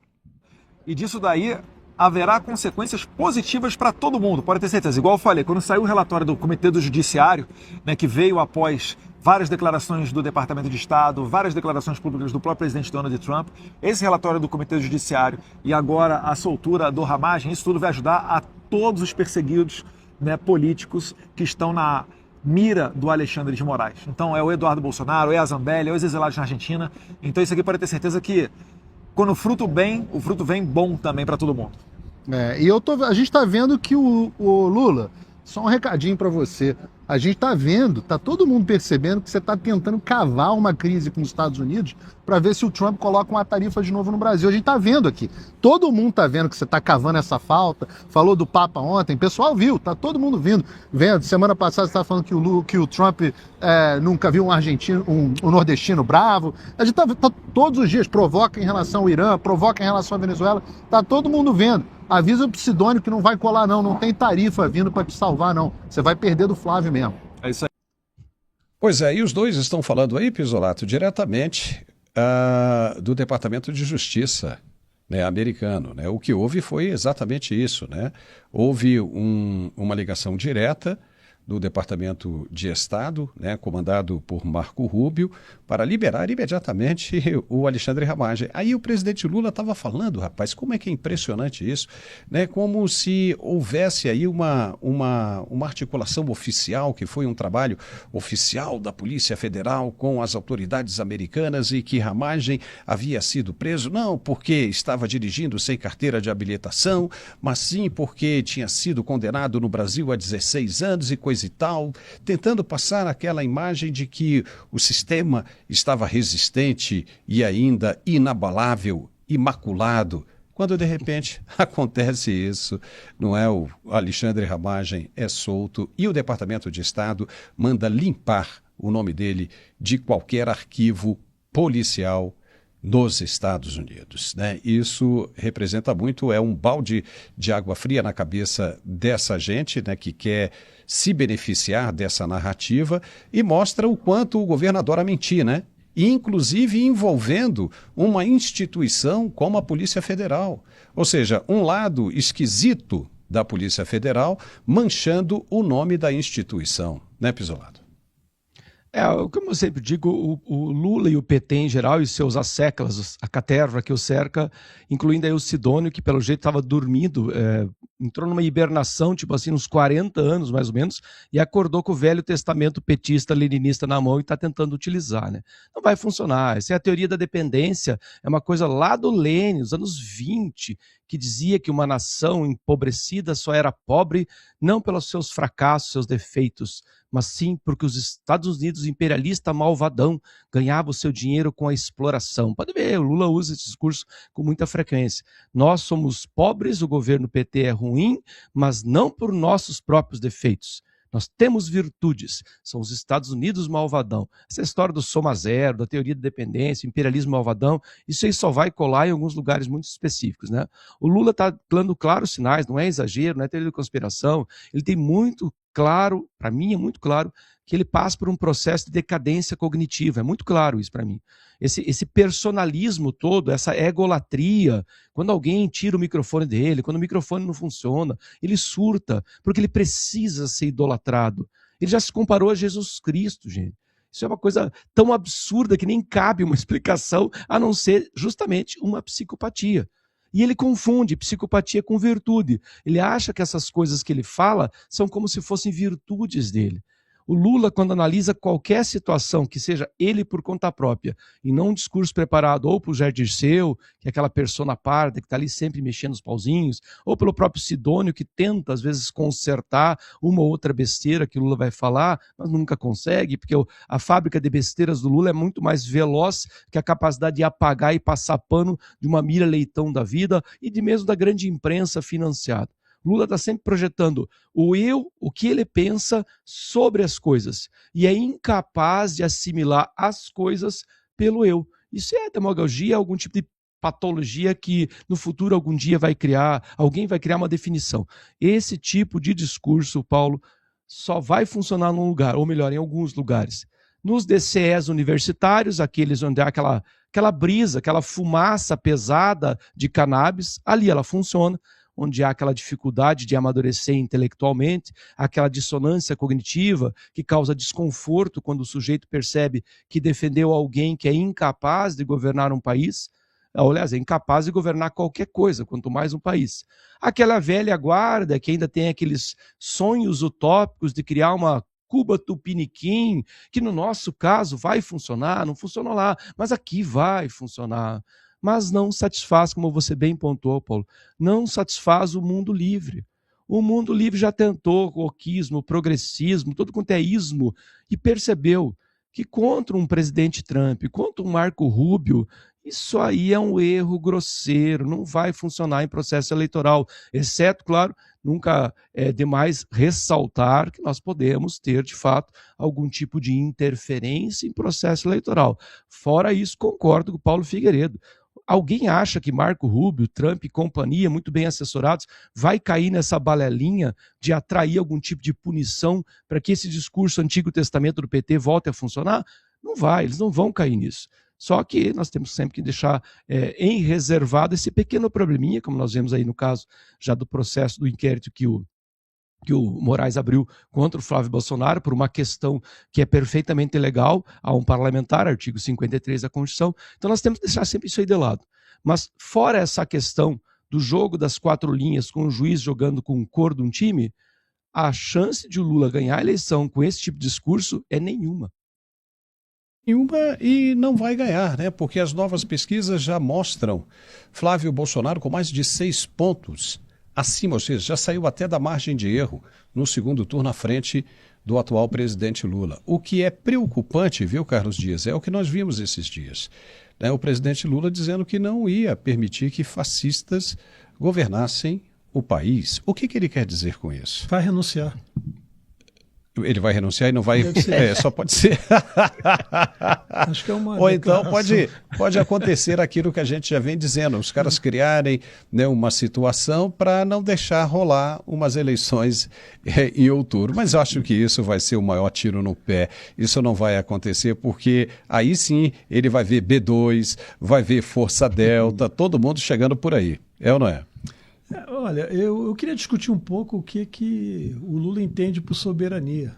E disso daí haverá consequências positivas para todo mundo, pode ter certeza. Igual eu falei, quando saiu o relatório do Comitê do Judiciário, né, que veio após várias declarações do Departamento de Estado, várias declarações públicas do próprio presidente Donald Trump, esse relatório do Comitê do Judiciário e agora a soltura do Ramagem, isso tudo vai ajudar a todos os perseguidos, né, políticos que estão na mira do Alexandre de Moraes. Então é o Eduardo Bolsonaro, é a Zambelli, é os exilados na Argentina. Então isso aqui pode ter certeza que quando o fruto vem bom também para todo mundo. A gente está vendo que o Lula, só um recadinho para você, a gente está vendo, está todo mundo percebendo que você está tentando cavar uma crise com os Estados Unidos para ver se o Trump coloca uma tarifa de novo no Brasil. A gente está vendo aqui, todo mundo está vendo que você está cavando essa falta, falou do Papa ontem, o pessoal viu, está todo mundo vendo. Semana passada você estava falando que o Trump nunca viu um argentino, um nordestino bravo. A gente tá todos os dias, provoca em relação ao Irã, provoca em relação à Venezuela, está todo mundo vendo. Avisa o Sidônio que não vai colar não tem tarifa vindo para te salvar não, você vai perder do Flávio mesmo. É isso aí. Pois é, e os dois estão falando aí, Pisolato, diretamente do Departamento de Justiça, né, americano, né? O que houve foi exatamente isso, né? Houve uma ligação direta do Departamento de Estado, né, comandado por Marco Rubio, para liberar imediatamente o Alexandre Ramagem. Aí o presidente Lula estava falando, rapaz, como é que é impressionante isso, né? Como se houvesse aí uma articulação oficial, que foi um trabalho oficial da Polícia Federal com as autoridades americanas e que Ramagem havia sido preso, não porque estava dirigindo sem carteira de habilitação, mas sim porque tinha sido condenado no Brasil a 16 anos e coisa e tal, tentando passar aquela imagem de que o sistema estava resistente e ainda inabalável, imaculado, quando de repente acontece isso, não é? O Alexandre Ramagem é solto e o Departamento de Estado manda limpar o nome dele de qualquer arquivo policial nos Estados Unidos, né? Isso representa muito, é um balde de água fria na cabeça dessa gente, né, que quer se beneficiar dessa narrativa e mostra o quanto o governo adora mentir, né? Inclusive envolvendo uma instituição como a Polícia Federal. Ou seja, um lado esquisito da Polícia Federal manchando o nome da instituição, né, Pisolato? Como eu sempre digo, o Lula e o PT em geral e seus asseclas, a caterva que o cerca, incluindo aí o Sidônio, que pelo jeito estava dormindo, entrou numa hibernação, tipo assim, uns 40 anos mais ou menos, e acordou com o velho testamento petista, leninista na mão e está tentando utilizar, né? Não vai funcionar. Essa é a teoria da dependência, é uma coisa lá do Lênin, nos anos 20, que dizia que uma nação empobrecida só era pobre não pelos seus fracassos, seus defeitos, mas sim porque os Estados Unidos, imperialista malvadão, ganhava o seu dinheiro com a exploração. Pode ver, o Lula usa esse discurso com muita frequência. Nós somos pobres, o governo PT é ruim, mas não por nossos próprios defeitos. Nós temos virtudes, são os Estados Unidos malvadão. Essa história do soma zero, da teoria da dependência, imperialismo malvadão, isso aí só vai colar em alguns lugares muito específicos, né? O Lula está dando claros sinais, não é exagero, não é teoria de conspiração, ele tem muito claro, para mim é muito claro, que ele passa por um processo de decadência cognitiva, é muito claro isso para mim. Esse personalismo todo, essa egolatria, quando alguém tira o microfone dele, quando o microfone não funciona, ele surta, porque ele precisa ser idolatrado. Ele já se comparou a Jesus Cristo, gente. Isso é uma coisa tão absurda que nem cabe uma explicação, a não ser justamente uma psicopatia. E ele confunde psicopatia com virtude. Ele acha que essas coisas que ele fala são como se fossem virtudes dele. O Lula, quando analisa qualquer situação que seja ele por conta própria, e não um discurso preparado ou por Jair Dirceu, que é aquela persona parda que está ali sempre mexendo os pauzinhos, ou pelo próprio Sidônio, que tenta às vezes consertar uma ou outra besteira que o Lula vai falar, mas nunca consegue, porque a fábrica de besteiras do Lula é muito mais veloz que a capacidade de apagar e passar pano de uma Mira Leitão da vida e de mesmo da grande imprensa financiada. Lula está sempre projetando o que ele pensa sobre as coisas, e é incapaz de assimilar as coisas pelo eu. Isso é demagogia, algum tipo de patologia que no futuro algum dia alguém vai criar uma definição. Esse tipo de discurso, Paulo, só vai funcionar num lugar, ou melhor, em alguns lugares. Nos DCEs universitários, aqueles onde há aquela brisa, aquela fumaça pesada de cannabis, ali ela funciona, onde há aquela dificuldade de amadurecer intelectualmente, aquela dissonância cognitiva que causa desconforto quando o sujeito percebe que defendeu alguém que é incapaz de governar um país, aliás, é incapaz de governar qualquer coisa, quanto mais um país. Aquela velha guarda que ainda tem aqueles sonhos utópicos de criar uma Cuba Tupiniquim, que no nosso caso vai funcionar, não funcionou lá, mas aqui vai funcionar. Mas não satisfaz, como você bem pontuou, Paulo, não satisfaz o mundo livre. O mundo livre já tentou o wokismo, o progressismo, todo quanto é ismo, e percebeu que contra um presidente Trump, contra um Marco Rubio, isso aí é um erro grosseiro, não vai funcionar em processo eleitoral, exceto, claro, nunca é demais ressaltar que nós podemos ter, de fato, algum tipo de interferência em processo eleitoral. Fora isso, concordo com o Paulo Figueiredo. Alguém acha que Marco Rubio, Trump e companhia, muito bem assessorados, vai cair nessa balelinha de atrair algum tipo de punição para que esse discurso Antigo Testamento do PT volte a funcionar? Não vai, eles não vão cair nisso. Só que nós temos sempre que deixar em reservado esse pequeno probleminha, como nós vemos aí no caso já do processo do inquérito que o Moraes abriu contra o Flávio Bolsonaro por uma questão que é perfeitamente legal a um parlamentar, artigo 53 da Constituição. Então nós temos que deixar sempre isso aí de lado. Mas fora essa questão do jogo das 4 linhas com o juiz jogando com o cor de um time, a chance de o Lula ganhar a eleição com esse tipo de discurso é nenhuma. Nenhuma, e não vai ganhar, né? Porque as novas pesquisas já mostram Flávio Bolsonaro com mais de 6 pontos acima, ou seja, já saiu até da margem de erro no segundo turno à frente do atual presidente Lula. O que é preocupante, viu, Carlos Dias, é o que nós vimos esses dias. né, o presidente Lula dizendo que não ia permitir que fascistas governassem o país. O que ele quer dizer com isso? Vai renunciar. Ele vai renunciar e não vai... só pode ser. Acho que é uma Ou então declaração. pode acontecer aquilo que a gente já vem dizendo, os caras criarem, né, uma situação para não deixar rolar umas eleições em outubro. Mas eu acho que isso vai ser o maior tiro no pé. Isso não vai acontecer porque aí sim ele vai ver B2, vai ver Força Delta, todo mundo chegando por aí. É ou não é? Olha, eu queria discutir um pouco o que o Lula entende por soberania.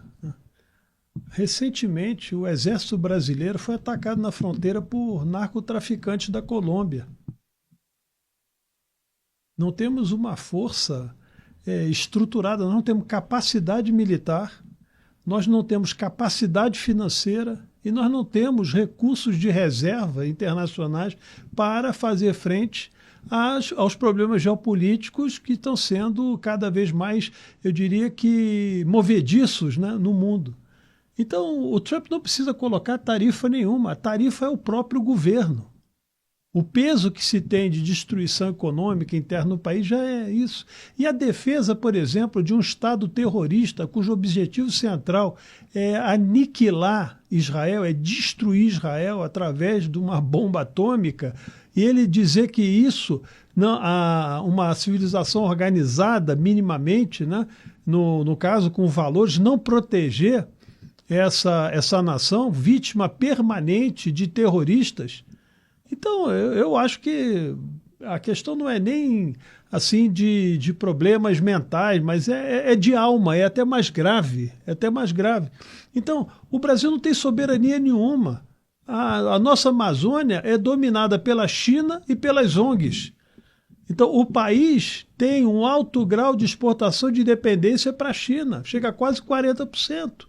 Recentemente, o exército brasileiro foi atacado na fronteira por narcotraficantes da Colômbia. Não temos uma força estruturada, não temos capacidade militar, nós não temos capacidade financeira e nós não temos recursos de reserva internacionais para fazer frente aos problemas geopolíticos que estão sendo cada vez mais, eu diria que, movediços, né, no mundo. Então, o Trump não precisa colocar tarifa nenhuma, a tarifa é o próprio governo. O peso que se tem de destruição econômica interna no país já é isso. E a defesa, por exemplo, de um Estado terrorista cujo objetivo central é aniquilar Israel, é destruir Israel através de uma bomba atômica, e ele dizer que isso, não, uma civilização organizada minimamente, né, no caso com valores, não proteger essa nação vítima permanente de terroristas. Então, eu acho que a questão não é nem assim de problemas mentais, mas é de alma, é até mais grave, Então, o Brasil não tem soberania nenhuma. A nossa Amazônia é dominada pela China e pelas ONGs. Então, o país tem um alto grau de exportação de dependência para a China, chega a quase 40%.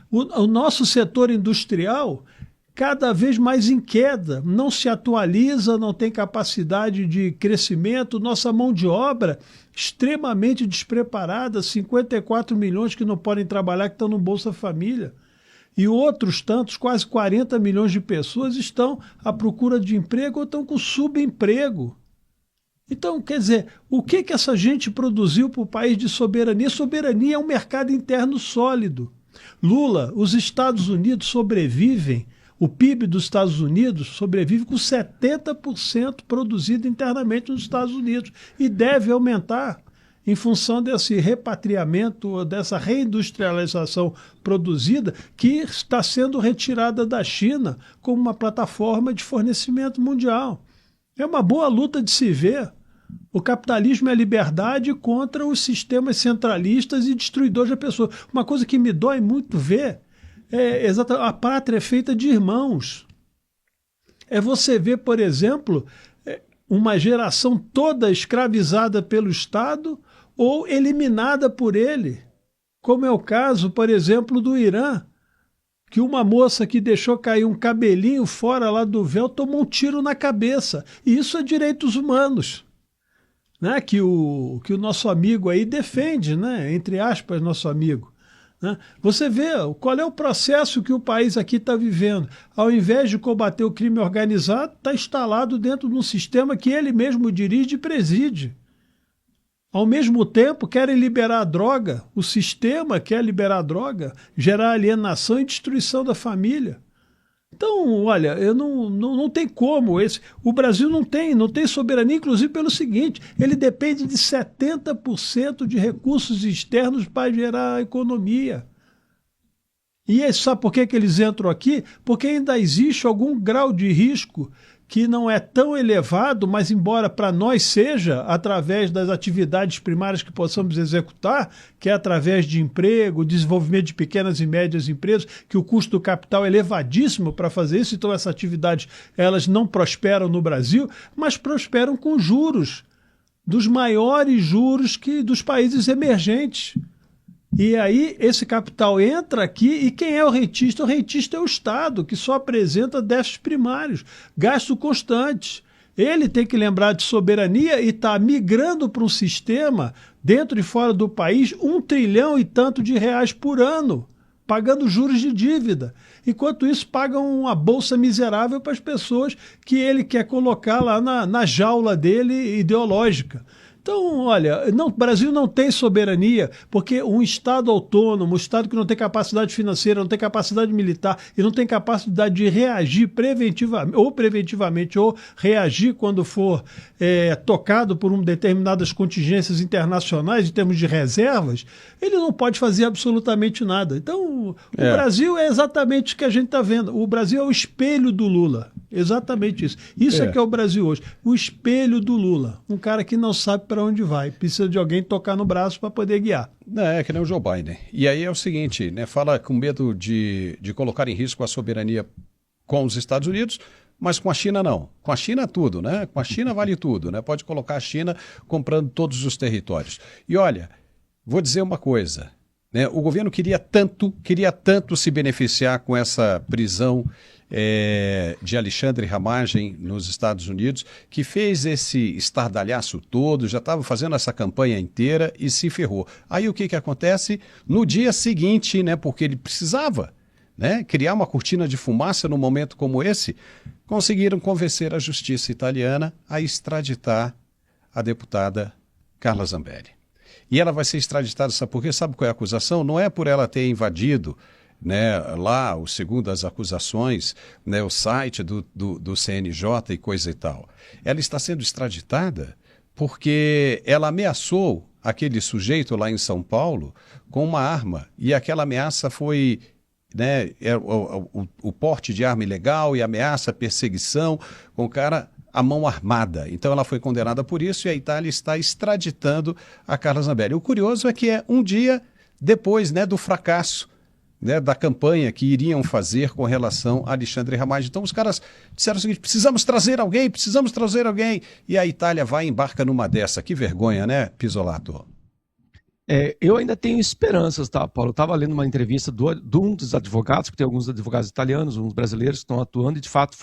O nosso setor industrial cada vez mais em queda, não se atualiza, não tem capacidade de crescimento, nossa mão de obra extremamente despreparada, 54 milhões que não podem trabalhar, que estão no Bolsa Família. E outros tantos, quase 40 milhões de pessoas estão à procura de emprego ou estão com subemprego. Então, quer dizer, o que essa gente produziu para o país de soberania? Soberania é um mercado interno sólido. Lula, os Estados Unidos sobrevivem, o PIB dos Estados Unidos sobrevive com 70% produzido internamente nos Estados Unidos e deve aumentar em função desse repatriamento, dessa reindustrialização produzida que está sendo retirada da China como uma plataforma de fornecimento mundial. É uma boa luta de se ver. O capitalismo é a liberdade contra os sistemas centralistas e destruidores da pessoa. Uma coisa que me dói muito ver é exatamente a pátria é feita de irmãos. É você ver, por exemplo, uma geração toda escravizada pelo Estado ou eliminada por ele, como é o caso, por exemplo, do Irã, que uma moça que deixou cair um cabelinho fora lá do véu tomou um tiro na cabeça. E isso é direitos humanos, né? Que o nosso amigo aí defende, né? Entre aspas, nosso amigo. Né? Você vê qual é o processo que o país aqui está vivendo. Ao invés de combater o crime organizado, está instalado dentro de um sistema que ele mesmo dirige e preside. Ao mesmo tempo, querem liberar a droga, o sistema quer liberar a droga, gerar alienação e destruição da família. Então, olha, não tem como. O Brasil não tem soberania, inclusive pelo seguinte, ele depende de 70% de recursos externos para gerar a economia. E sabe por que eles entram aqui? Porque ainda existe algum grau de risco que não é tão elevado, mas embora para nós seja, através das atividades primárias que possamos executar, que é através de emprego, desenvolvimento de pequenas e médias empresas, que o custo do capital é elevadíssimo para fazer isso, então essas atividades elas não prosperam no Brasil, mas prosperam com juros, dos maiores juros dos países emergentes. E aí esse capital entra aqui e quem é o rentista? O rentista é o Estado, que só apresenta déficits primários, gastos constantes. Ele tem que lembrar de soberania e está migrando para um sistema, dentro e fora do país, 1 trilhão e tanto de reais por ano pagando juros de dívida. Enquanto isso, pagam uma bolsa miserável para as pessoas que ele quer colocar lá na jaula dele ideológica. Então, olha, o Brasil não tem soberania, porque um Estado autônomo, um Estado que não tem capacidade financeira, não tem capacidade militar e não tem capacidade de reagir preventivamente ou reagir quando for tocado por determinadas contingências internacionais em termos de reservas, ele não pode fazer absolutamente nada. Então, o Brasil é exatamente o que a gente está vendo. O Brasil é o espelho do Lula. Exatamente isso. Isso é que é o Brasil hoje. O espelho do Lula. Um cara que não sabe para onde vai. Precisa de alguém tocar no braço para poder guiar. É que nem o Joe Biden. E aí é o seguinte, né? Fala com medo de colocar em risco a soberania com os Estados Unidos, mas com a China não. Com a China tudo, né? Com a China vale tudo, né? Pode colocar a China comprando todos os territórios. E olha, vou dizer uma coisa, né? O governo queria tanto se beneficiar com essa prisão de Alexandre Ramagem nos Estados Unidos, que fez esse estardalhaço todo, já estava fazendo essa campanha inteira e se ferrou. Aí o que acontece? No dia seguinte, né, porque ele precisava, né, criar uma cortina de fumaça num momento como esse, conseguiram convencer a justiça italiana a extraditar a deputada Carla Zambelli. E ela vai ser extraditada, sabe por quê? Sabe qual é a acusação? Não é por ela ter invadido, né, lá, segundo as acusações, né, o site do CNJ e coisa e tal. Ela está sendo extraditada porque ela ameaçou aquele sujeito lá em São Paulo com uma arma, e aquela ameaça foi, né, o porte de arma ilegal e ameaça, perseguição com o cara à mão armada. Então ela foi condenada por isso e a Itália está extraditando a Carla Zambelli. O curioso é que é um dia depois, né, do fracasso, né, da campanha que iriam fazer com relação a Alexandre Ramagem. Então os caras disseram o seguinte: precisamos trazer alguém, e a Itália vai e embarca numa dessa. Que vergonha, né, Pisolato? Eu ainda tenho esperanças, tá, Paulo? Eu estava lendo uma entrevista de um dos advogados, que tem alguns advogados italianos, uns brasileiros que estão atuando, e de fato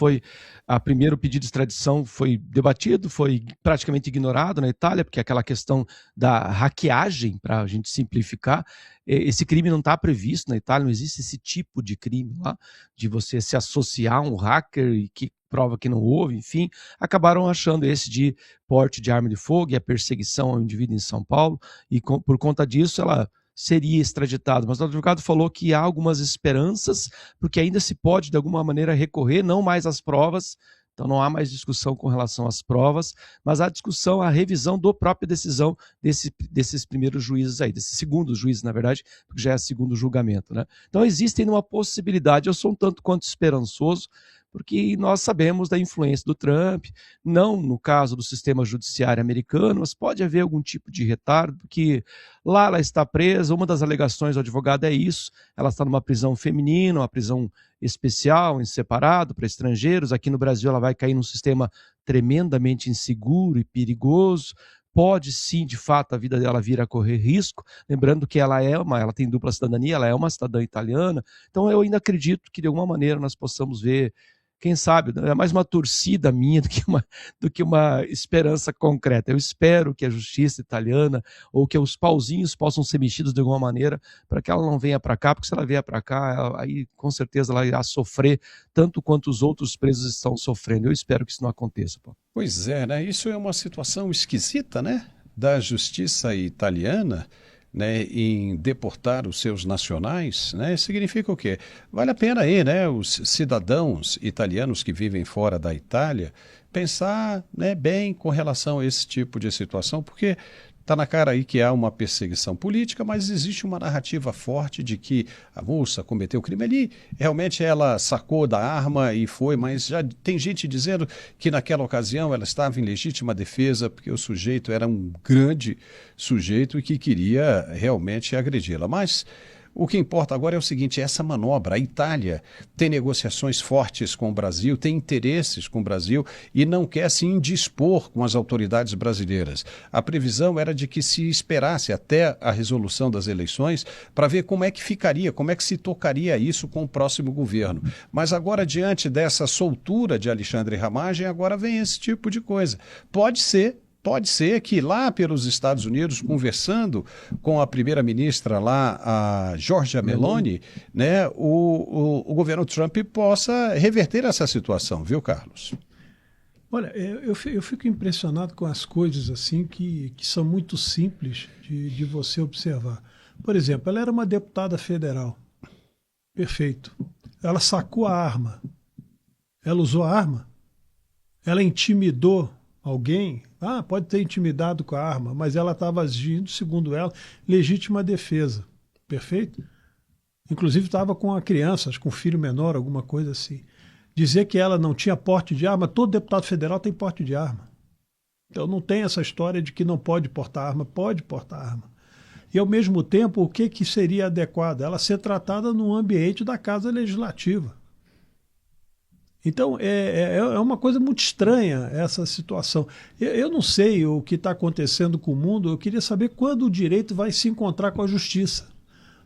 a primeiro pedido de extradição foi debatido, foi praticamente ignorado na Itália, porque aquela questão da hackeagem, para a gente simplificar, esse crime não está previsto na Itália, não existe esse tipo de crime lá, de você se associar a um hacker e que prova que não houve, enfim, acabaram achando esse de porte de arma de fogo e a perseguição ao indivíduo em São Paulo, e por conta disso ela seria extraditada. Mas o advogado falou que há algumas esperanças, porque ainda se pode de alguma maneira recorrer, não mais às provas, então não há mais discussão com relação às provas, mas há discussão, a revisão da própria decisão desses primeiros juízes aí, desses segundos juízes, na verdade, porque já é segundo julgamento, né? Então existe ainda uma possibilidade, eu sou um tanto quanto esperançoso, porque nós sabemos da influência do Trump, não no caso do sistema judiciário americano, mas pode haver algum tipo de retardo, porque lá ela está presa, uma das alegações do advogado é isso, ela está numa prisão feminina, uma prisão especial, em separado, para estrangeiros, aqui no Brasil ela vai cair num sistema tremendamente inseguro e perigoso, pode sim, de fato, a vida dela vir a correr risco, lembrando que ela tem dupla cidadania, ela é uma cidadã italiana, então eu ainda acredito que de alguma maneira nós possamos ver, quem sabe, é mais uma torcida minha do que uma esperança concreta. Eu espero que a justiça italiana ou que os pauzinhos possam ser mexidos de alguma maneira para que ela não venha para cá, porque se ela vier para cá, aí com certeza ela irá sofrer tanto quanto os outros presos estão sofrendo. Eu espero que isso não aconteça, Paulo. Pois é, né? Isso é uma situação esquisita, né? Da justiça italiana, né, em deportar os seus nacionais, né, significa o quê? Vale a pena aí, né, os cidadãos italianos que vivem fora da Itália pensar, né, bem com relação a esse tipo de situação, porque está na cara aí que há uma perseguição política, mas existe uma narrativa forte de que a moça cometeu crime ali, realmente ela sacou da arma e foi, mas já tem gente dizendo que naquela ocasião ela estava em legítima defesa porque o sujeito era um grande sujeito e que queria realmente agredi-la. Mas o que importa agora é o seguinte, essa manobra, a Itália tem negociações fortes com o Brasil, tem interesses com o Brasil e não quer se indispor com as autoridades brasileiras. A previsão era de que se esperasse até a resolução das eleições para ver como é que ficaria, como é que se tocaria isso com o próximo governo. Mas agora, diante dessa soltura de Alexandre Ramagem, agora vem esse tipo de coisa. Pode ser pode ser que lá pelos Estados Unidos, conversando com a primeira-ministra lá, a Giorgia Meloni, né, o governo Trump possa reverter essa situação, viu, Carlos? Olha, eu fico impressionado com as coisas assim que são muito simples de você observar. Por exemplo, ela era uma deputada federal. Perfeito. Ela sacou a arma. Ela usou a arma. Ela intimidou alguém. Pode ter intimidado com a arma, mas ela estava agindo, segundo ela, legítima defesa. Perfeito? Inclusive estava com a criança, acho que com um filho menor, alguma coisa assim. Dizer que ela não tinha porte de arma, todo deputado federal tem porte de arma. Então não tem essa história de que não pode portar arma, pode portar arma. E, ao mesmo tempo, o que seria adequado? Ela ser tratada no ambiente da Casa Legislativa. Então, é uma coisa muito estranha essa situação. Eu não sei o que está acontecendo com o mundo, eu queria saber quando o direito vai se encontrar com a justiça.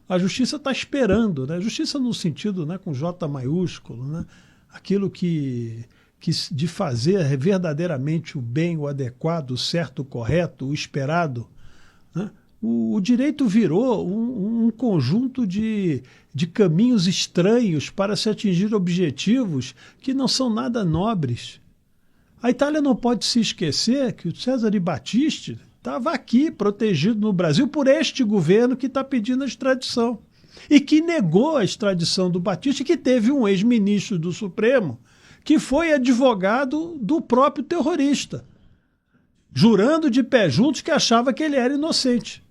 A justiça está esperando, né? Justiça no sentido, né, com J maiúsculo, né? Aquilo que de fazer verdadeiramente o bem, o adequado, o certo, o correto, o esperado, né? O direito virou um conjunto de caminhos estranhos para se atingir objetivos que não são nada nobres. A Itália não pode se esquecer que o Cesare Battisti estava aqui, protegido no Brasil, por este governo que está pedindo a extradição. E que negou a extradição do Battisti, que teve um ex-ministro do Supremo, que foi advogado do próprio terrorista, jurando de pé juntos que achava que ele era inocente.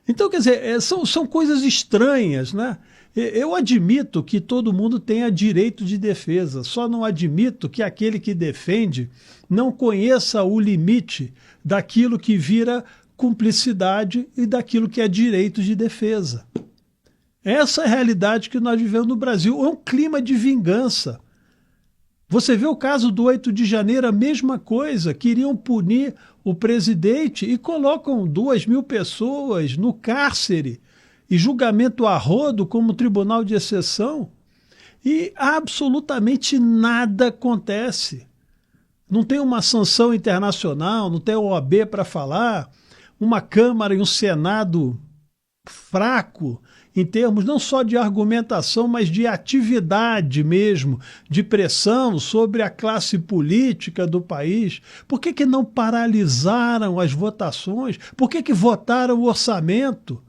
Então, quer dizer, são coisas estranhas, né? Eu admito que todo mundo tenha direito de defesa, só não admito que aquele que defende não conheça o limite daquilo que vira cumplicidade e daquilo que é direito de defesa. Essa é a realidade que nós vivemos no Brasil. É um clima de vingança. Você vê o caso do 8 de janeiro, a mesma coisa. Queriam punir o presidente e colocam 2.000 pessoas no cárcere e julgamento a rodo como tribunal de exceção. E absolutamente nada acontece. Não tem uma sanção internacional, não tem a OAB para falar, uma Câmara e um Senado fraco em termos não só de argumentação, mas de atividade mesmo, de pressão sobre a classe política do país. Por que não paralisaram as votações? Por que votaram o orçamento?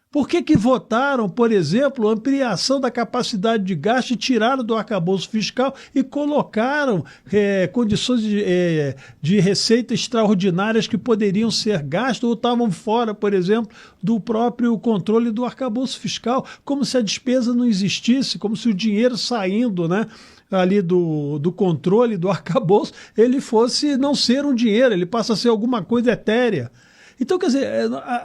Por que votaram, por exemplo, a ampliação da capacidade de gasto e tiraram do arcabouço fiscal e colocaram condições de receita extraordinárias que poderiam ser gastas ou estavam fora, por exemplo, do próprio controle do arcabouço fiscal, como se a despesa não existisse, como se o dinheiro saindo, né, ali do controle do arcabouço, ele fosse não ser um dinheiro, ele passa a ser alguma coisa etérea. Então, quer dizer,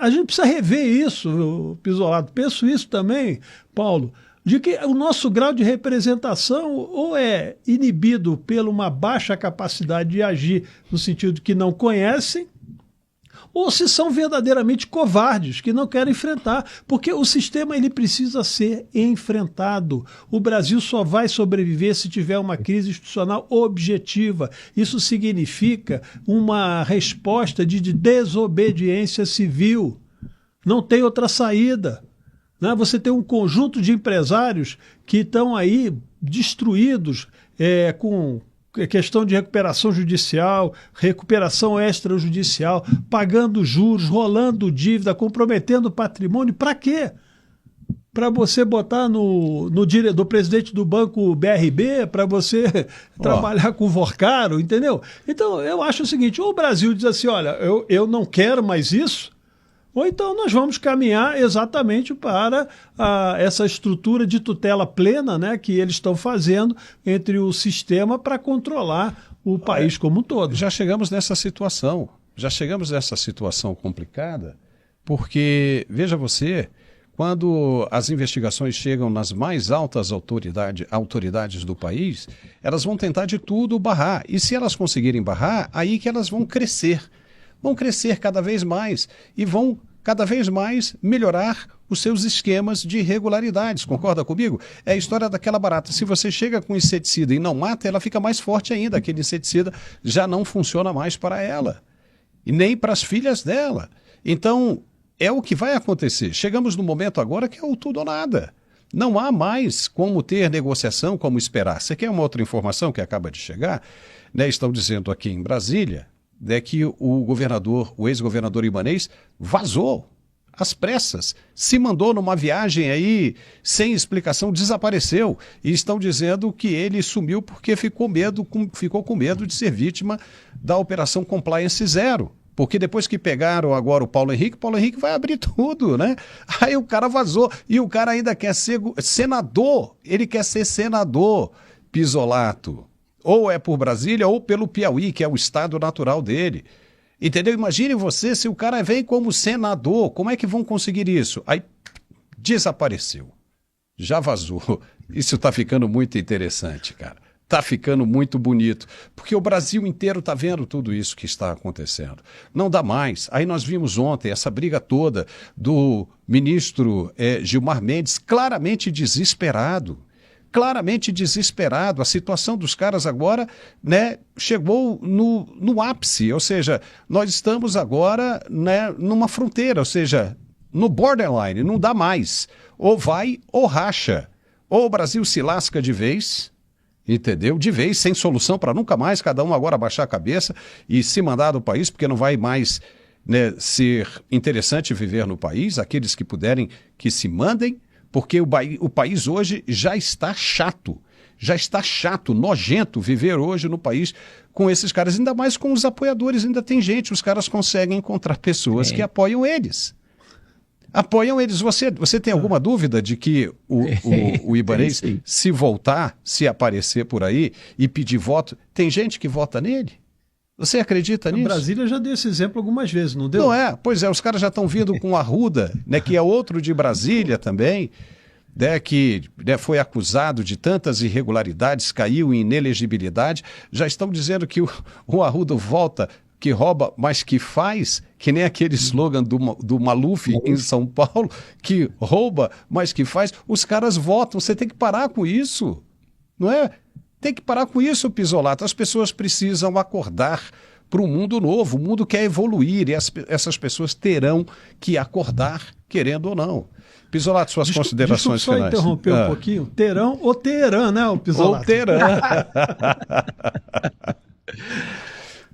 a gente precisa rever isso, Pizzolato. Penso isso também, Paulo, de que o nosso grau de representação ou é inibido por uma baixa capacidade de agir no sentido de que não conhecem, ou se são verdadeiramente covardes, que não querem enfrentar, porque o sistema ele precisa ser enfrentado. O Brasil só vai sobreviver se tiver uma crise institucional objetiva. Isso significa uma resposta de desobediência civil. Não tem outra saída. Né? Você tem um conjunto de empresários que estão aí destruídos com questão de recuperação judicial, recuperação extrajudicial, pagando juros, rolando dívida, comprometendo patrimônio. Para quê? Para você botar no do presidente do banco BRB, para você trabalhar com o Vorcaro, entendeu? Então, eu acho o seguinte, ou o Brasil diz assim, olha, eu não quero mais isso, ou então nós vamos caminhar exatamente para essa estrutura de tutela plena, né, que eles estão fazendo entre o sistema para controlar o país como um todo. Já chegamos nessa situação complicada, porque, veja você, quando as investigações chegam nas mais altas autoridades do país, elas vão tentar de tudo barrar. E se elas conseguirem barrar, aí que elas vão crescer. Vão crescer cada vez mais e vão cada vez mais melhorar os seus esquemas de irregularidades. Concorda comigo? É a história daquela barata. Se você chega com inseticida e não mata, ela fica mais forte ainda. Aquele inseticida já não funciona mais para ela. e nem para as filhas dela. Então, é o que vai acontecer. Chegamos no momento agora que é o tudo ou nada. Não há mais como ter negociação, como esperar. Você quer uma outra informação que acaba de chegar? Né, estão dizendo aqui em Brasília, né, que o ex-governador Ibanez vazou às pressas, se mandou numa viagem aí sem explicação, desapareceu. E estão dizendo que ele sumiu porque ficou com medo de ser vítima da Operação Compliance Zero. Porque depois que pegaram agora o Paulo Henrique vai abrir tudo, né? Aí o cara vazou. E o cara ainda quer ser senador. Ele quer ser senador, Pisolato. Ou é por Brasília ou pelo Piauí, que é o estado natural dele. Entendeu? Imagine você se o cara vem como senador. Como é que vão conseguir isso? Aí desapareceu. Já vazou. Isso está ficando muito interessante, cara. Está ficando muito bonito, porque o Brasil inteiro está vendo tudo isso que está acontecendo. Não dá mais. Aí nós vimos ontem essa briga toda do ministro Gilmar Mendes, claramente desesperado. Claramente desesperado. A situação dos caras agora, né, chegou no ápice, ou seja, nós estamos agora, né, numa fronteira, ou seja, no borderline, não dá mais. Ou vai ou racha. Ou o Brasil se lasca de vez... Entendeu? De vez, sem solução para nunca mais, cada um agora baixar a cabeça e se mandar do país, porque não vai mais, né, ser interessante viver no país. Aqueles que puderem que se mandem, porque o país hoje já está chato, nojento viver hoje no país com esses caras, ainda mais com os apoiadores, ainda tem gente, os caras conseguem encontrar pessoas que apoiam eles. Apoiam eles. Você tem alguma dúvida de que o Ibanez, se voltar, se aparecer por aí e pedir voto, tem gente que vota nele? Você acredita nisso? Brasília já deu esse exemplo algumas vezes, não deu? Não é? Pois é, os caras já estão vindo com o Arruda, né, que é outro de Brasília também, né, que, né, foi acusado de tantas irregularidades, caiu em inelegibilidade. Já estão dizendo que o Arruda volta... que rouba, mas que faz, que nem aquele slogan do Maluf em São Paulo, que rouba, mas que faz. Os caras votam, você tem que parar com isso, não é? Tem que parar com isso, Pisolato. As pessoas precisam acordar para um mundo novo, o mundo quer evoluir e essas pessoas terão que acordar, querendo ou não. Pisolato, suas considerações finais. Deixa eu só interromper um pouquinho. Terão ou terão, né, o Pisolato? Ou terão.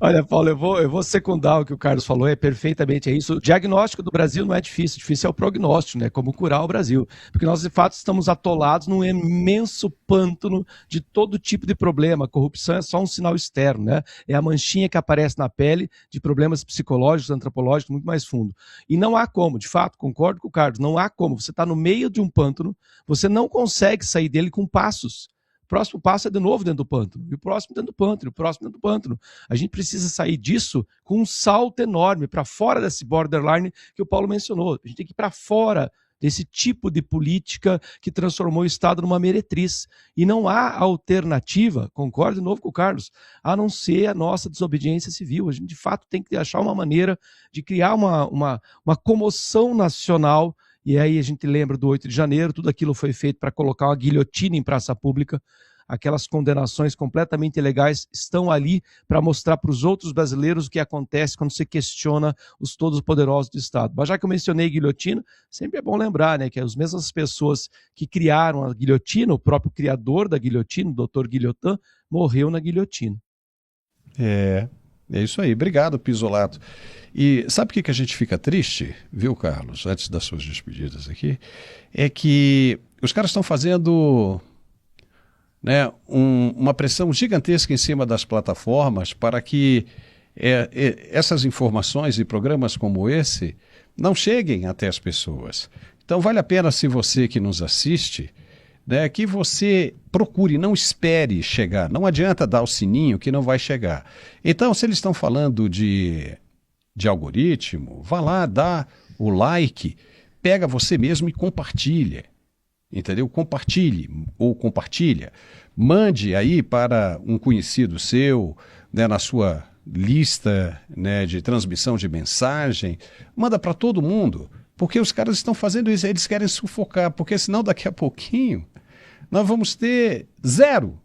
Olha, Paulo, eu vou secundar o que o Carlos falou, perfeitamente isso. O diagnóstico do Brasil não é difícil é o prognóstico, né? Como curar o Brasil. Porque nós, de fato, estamos atolados num imenso pântano de todo tipo de problema. A corrupção é só um sinal externo, né? É a manchinha que aparece na pele de problemas psicológicos, antropológicos, muito mais fundo. E não há como, de fato, concordo com o Carlos, não há como. Você está no meio de um pântano, você não consegue sair dele com passos. O próximo passo é de novo dentro do pântano, e o próximo dentro do pântano, e o próximo dentro do pântano. A gente precisa sair disso com um salto enorme para fora desse borderline que o Paulo mencionou. A gente tem que ir para fora desse tipo de política que transformou o Estado numa meretriz. E não há alternativa, concordo de novo com o Carlos, a não ser a nossa desobediência civil. A gente, de fato, tem que achar uma maneira de criar uma comoção nacional. E aí a gente lembra do 8 de janeiro, tudo aquilo foi feito para colocar uma guilhotina em praça pública. Aquelas condenações completamente ilegais estão ali para mostrar para os outros brasileiros o que acontece quando você questiona os todos poderosos do Estado. Mas já que eu mencionei guilhotina, sempre é bom lembrar, né, que as mesmas pessoas que criaram a guilhotina, o próprio criador da guilhotina, o Dr. Guilhotin, morreu na guilhotina. É isso aí. Obrigado, Pisolato. E sabe o que a gente fica triste, viu, Carlos, antes das suas despedidas aqui? É que os caras estão fazendo, né, uma pressão gigantesca em cima das plataformas para que essas informações e programas como esse não cheguem até as pessoas. Então vale a pena, se você que nos assiste, né, que você procure, não espere chegar. Não adianta dar o sininho que não vai chegar. Então, se eles estão falando de algoritmo, vá lá, dá o like, pega você mesmo e compartilha. Entendeu? Compartilhe ou compartilha. Mande aí para um conhecido seu, né, na sua lista, né, de transmissão de mensagem. Manda para todo mundo. Porque os caras estão fazendo isso, eles querem sufocar, porque senão daqui a pouquinho nós vamos ter 0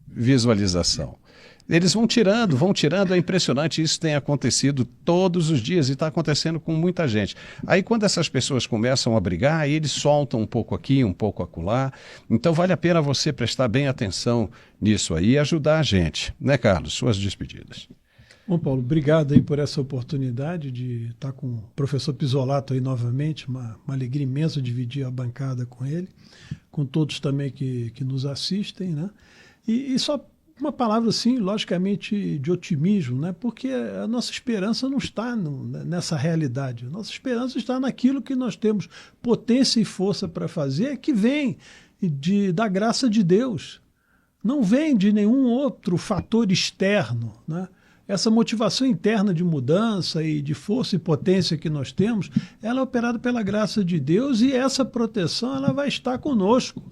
visualização. Eles vão tirando, é impressionante, isso tem acontecido todos os dias e está acontecendo com muita gente. Aí quando essas pessoas começam a brigar, aí eles soltam um pouco aqui, um pouco acolá, então vale a pena você prestar bem atenção nisso aí e ajudar a gente, né, Carlos? Suas despedidas. Bom, Paulo, obrigado aí por essa oportunidade de estar com o professor Pisolato aí novamente, uma alegria imensa dividir a bancada com ele, com todos também que nos assistem, né? E só uma palavra, assim, logicamente, de otimismo, né? Porque a nossa esperança não está nessa realidade. A nossa esperança está naquilo que nós temos potência e força para fazer, que vem da graça de Deus. Não vem de nenhum outro fator externo, né? Essa motivação interna de mudança e de força e potência que nós temos, ela é operada pela graça de Deus e essa proteção ela vai estar conosco.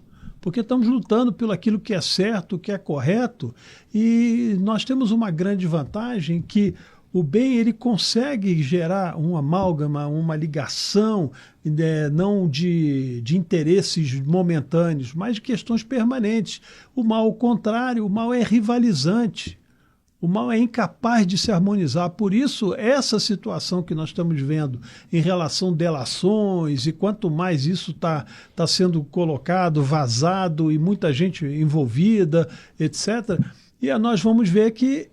Porque estamos lutando pelo aquilo que é certo, que é correto, e nós temos uma grande vantagem que o bem ele consegue gerar um amálgama, uma ligação, não de interesses momentâneos, mas de questões permanentes. O mal, ao contrário, o mal é rivalizante. O mal é incapaz de se harmonizar. Por isso, essa situação que nós estamos vendo em relação a delações, e quanto mais isso está sendo colocado, vazado, e muita gente envolvida, etc., e nós vamos ver que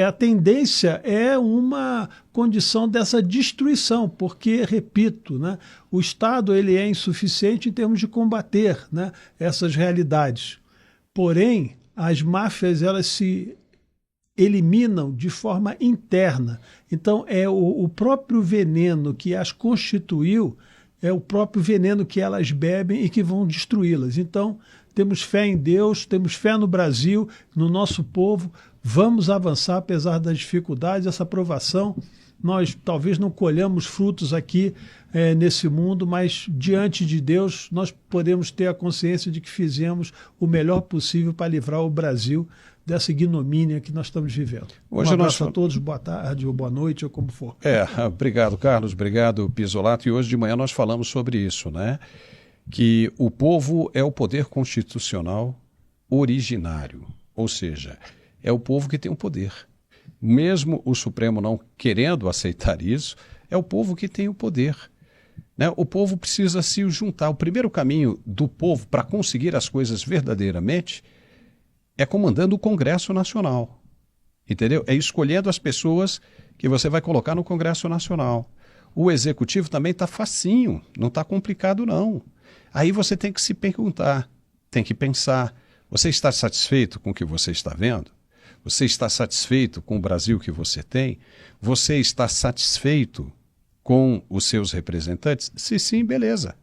a tendência é uma condição dessa destruição, porque, repito, né, o Estado ele é insuficiente em termos de combater, né, essas realidades. Porém, as máfias elas se eliminam de forma interna. Então, é o próprio veneno que as constituiu, é o próprio veneno que elas bebem e que vão destruí-las. Então, temos fé em Deus, temos fé no Brasil, no nosso povo, vamos avançar apesar das dificuldades, essa provação. Nós talvez não colhamos frutos aqui nesse mundo, mas diante de Deus nós podemos ter a consciência de que fizemos o melhor possível para livrar o Brasil dessa ignomínia que nós estamos vivendo. Hoje um abraço a todos, boa tarde ou boa noite, ou como for. Obrigado, Carlos, obrigado, Pisolato. E hoje de manhã nós falamos sobre isso, né? Que o povo é o poder constitucional originário, ou seja, é o povo que tem o poder. Mesmo o Supremo não querendo aceitar isso, é o povo que tem o poder. Né? O povo precisa se juntar. O primeiro caminho do povo para conseguir as coisas verdadeiramente é comandando o Congresso Nacional, entendeu? É escolhendo as pessoas que você vai colocar no Congresso Nacional. O Executivo também está facinho, não está complicado não. Aí você tem que se perguntar, tem que pensar, você está satisfeito com o que você está vendo? Você está satisfeito com o Brasil que você tem? Você está satisfeito com os seus representantes? Se sim, beleza.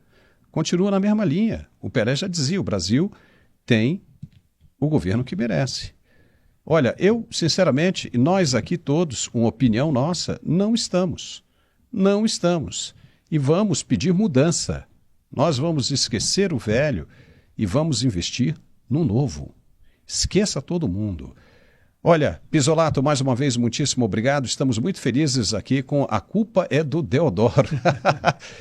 Continua na mesma linha. O Pelé já dizia, o Brasil tem o governo que merece. Olha, eu, sinceramente, e nós aqui todos, uma opinião nossa, não estamos. Não estamos. E vamos pedir mudança. Nós vamos esquecer o velho e vamos investir no novo. Esqueça todo mundo. Olha, Pisolato, mais uma vez, muitíssimo obrigado. Estamos muito felizes aqui com A Culpa é do Deodoro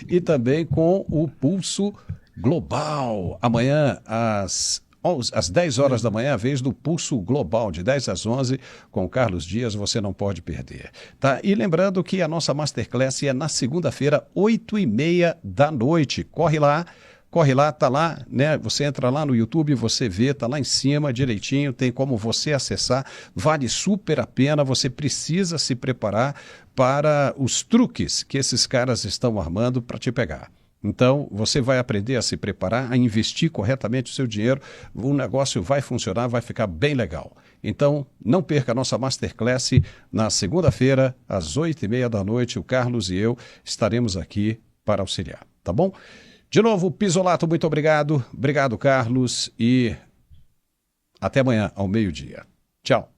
e também com o Pulso Global. Amanhã, às 10 horas da manhã, a vez do Pulso Global, de 10 às 11, com Carlos Dias, você não pode perder. Tá? E lembrando que a nossa Masterclass é na segunda-feira, 8h30 da noite. Corre lá, tá lá, né? Você entra lá no YouTube, você vê, tá lá em cima direitinho, tem como você acessar, vale super a pena, você precisa se preparar para os truques que esses caras estão armando para te pegar. Então, você vai aprender a se preparar, a investir corretamente o seu dinheiro, o negócio vai funcionar, vai ficar bem legal. Então, não perca a nossa Masterclass na segunda-feira, às 8h30 da noite, o Carlos e eu estaremos aqui para auxiliar, tá bom? De novo, Pisolato, muito obrigado. Obrigado, Carlos, e até amanhã, ao meio-dia. Tchau.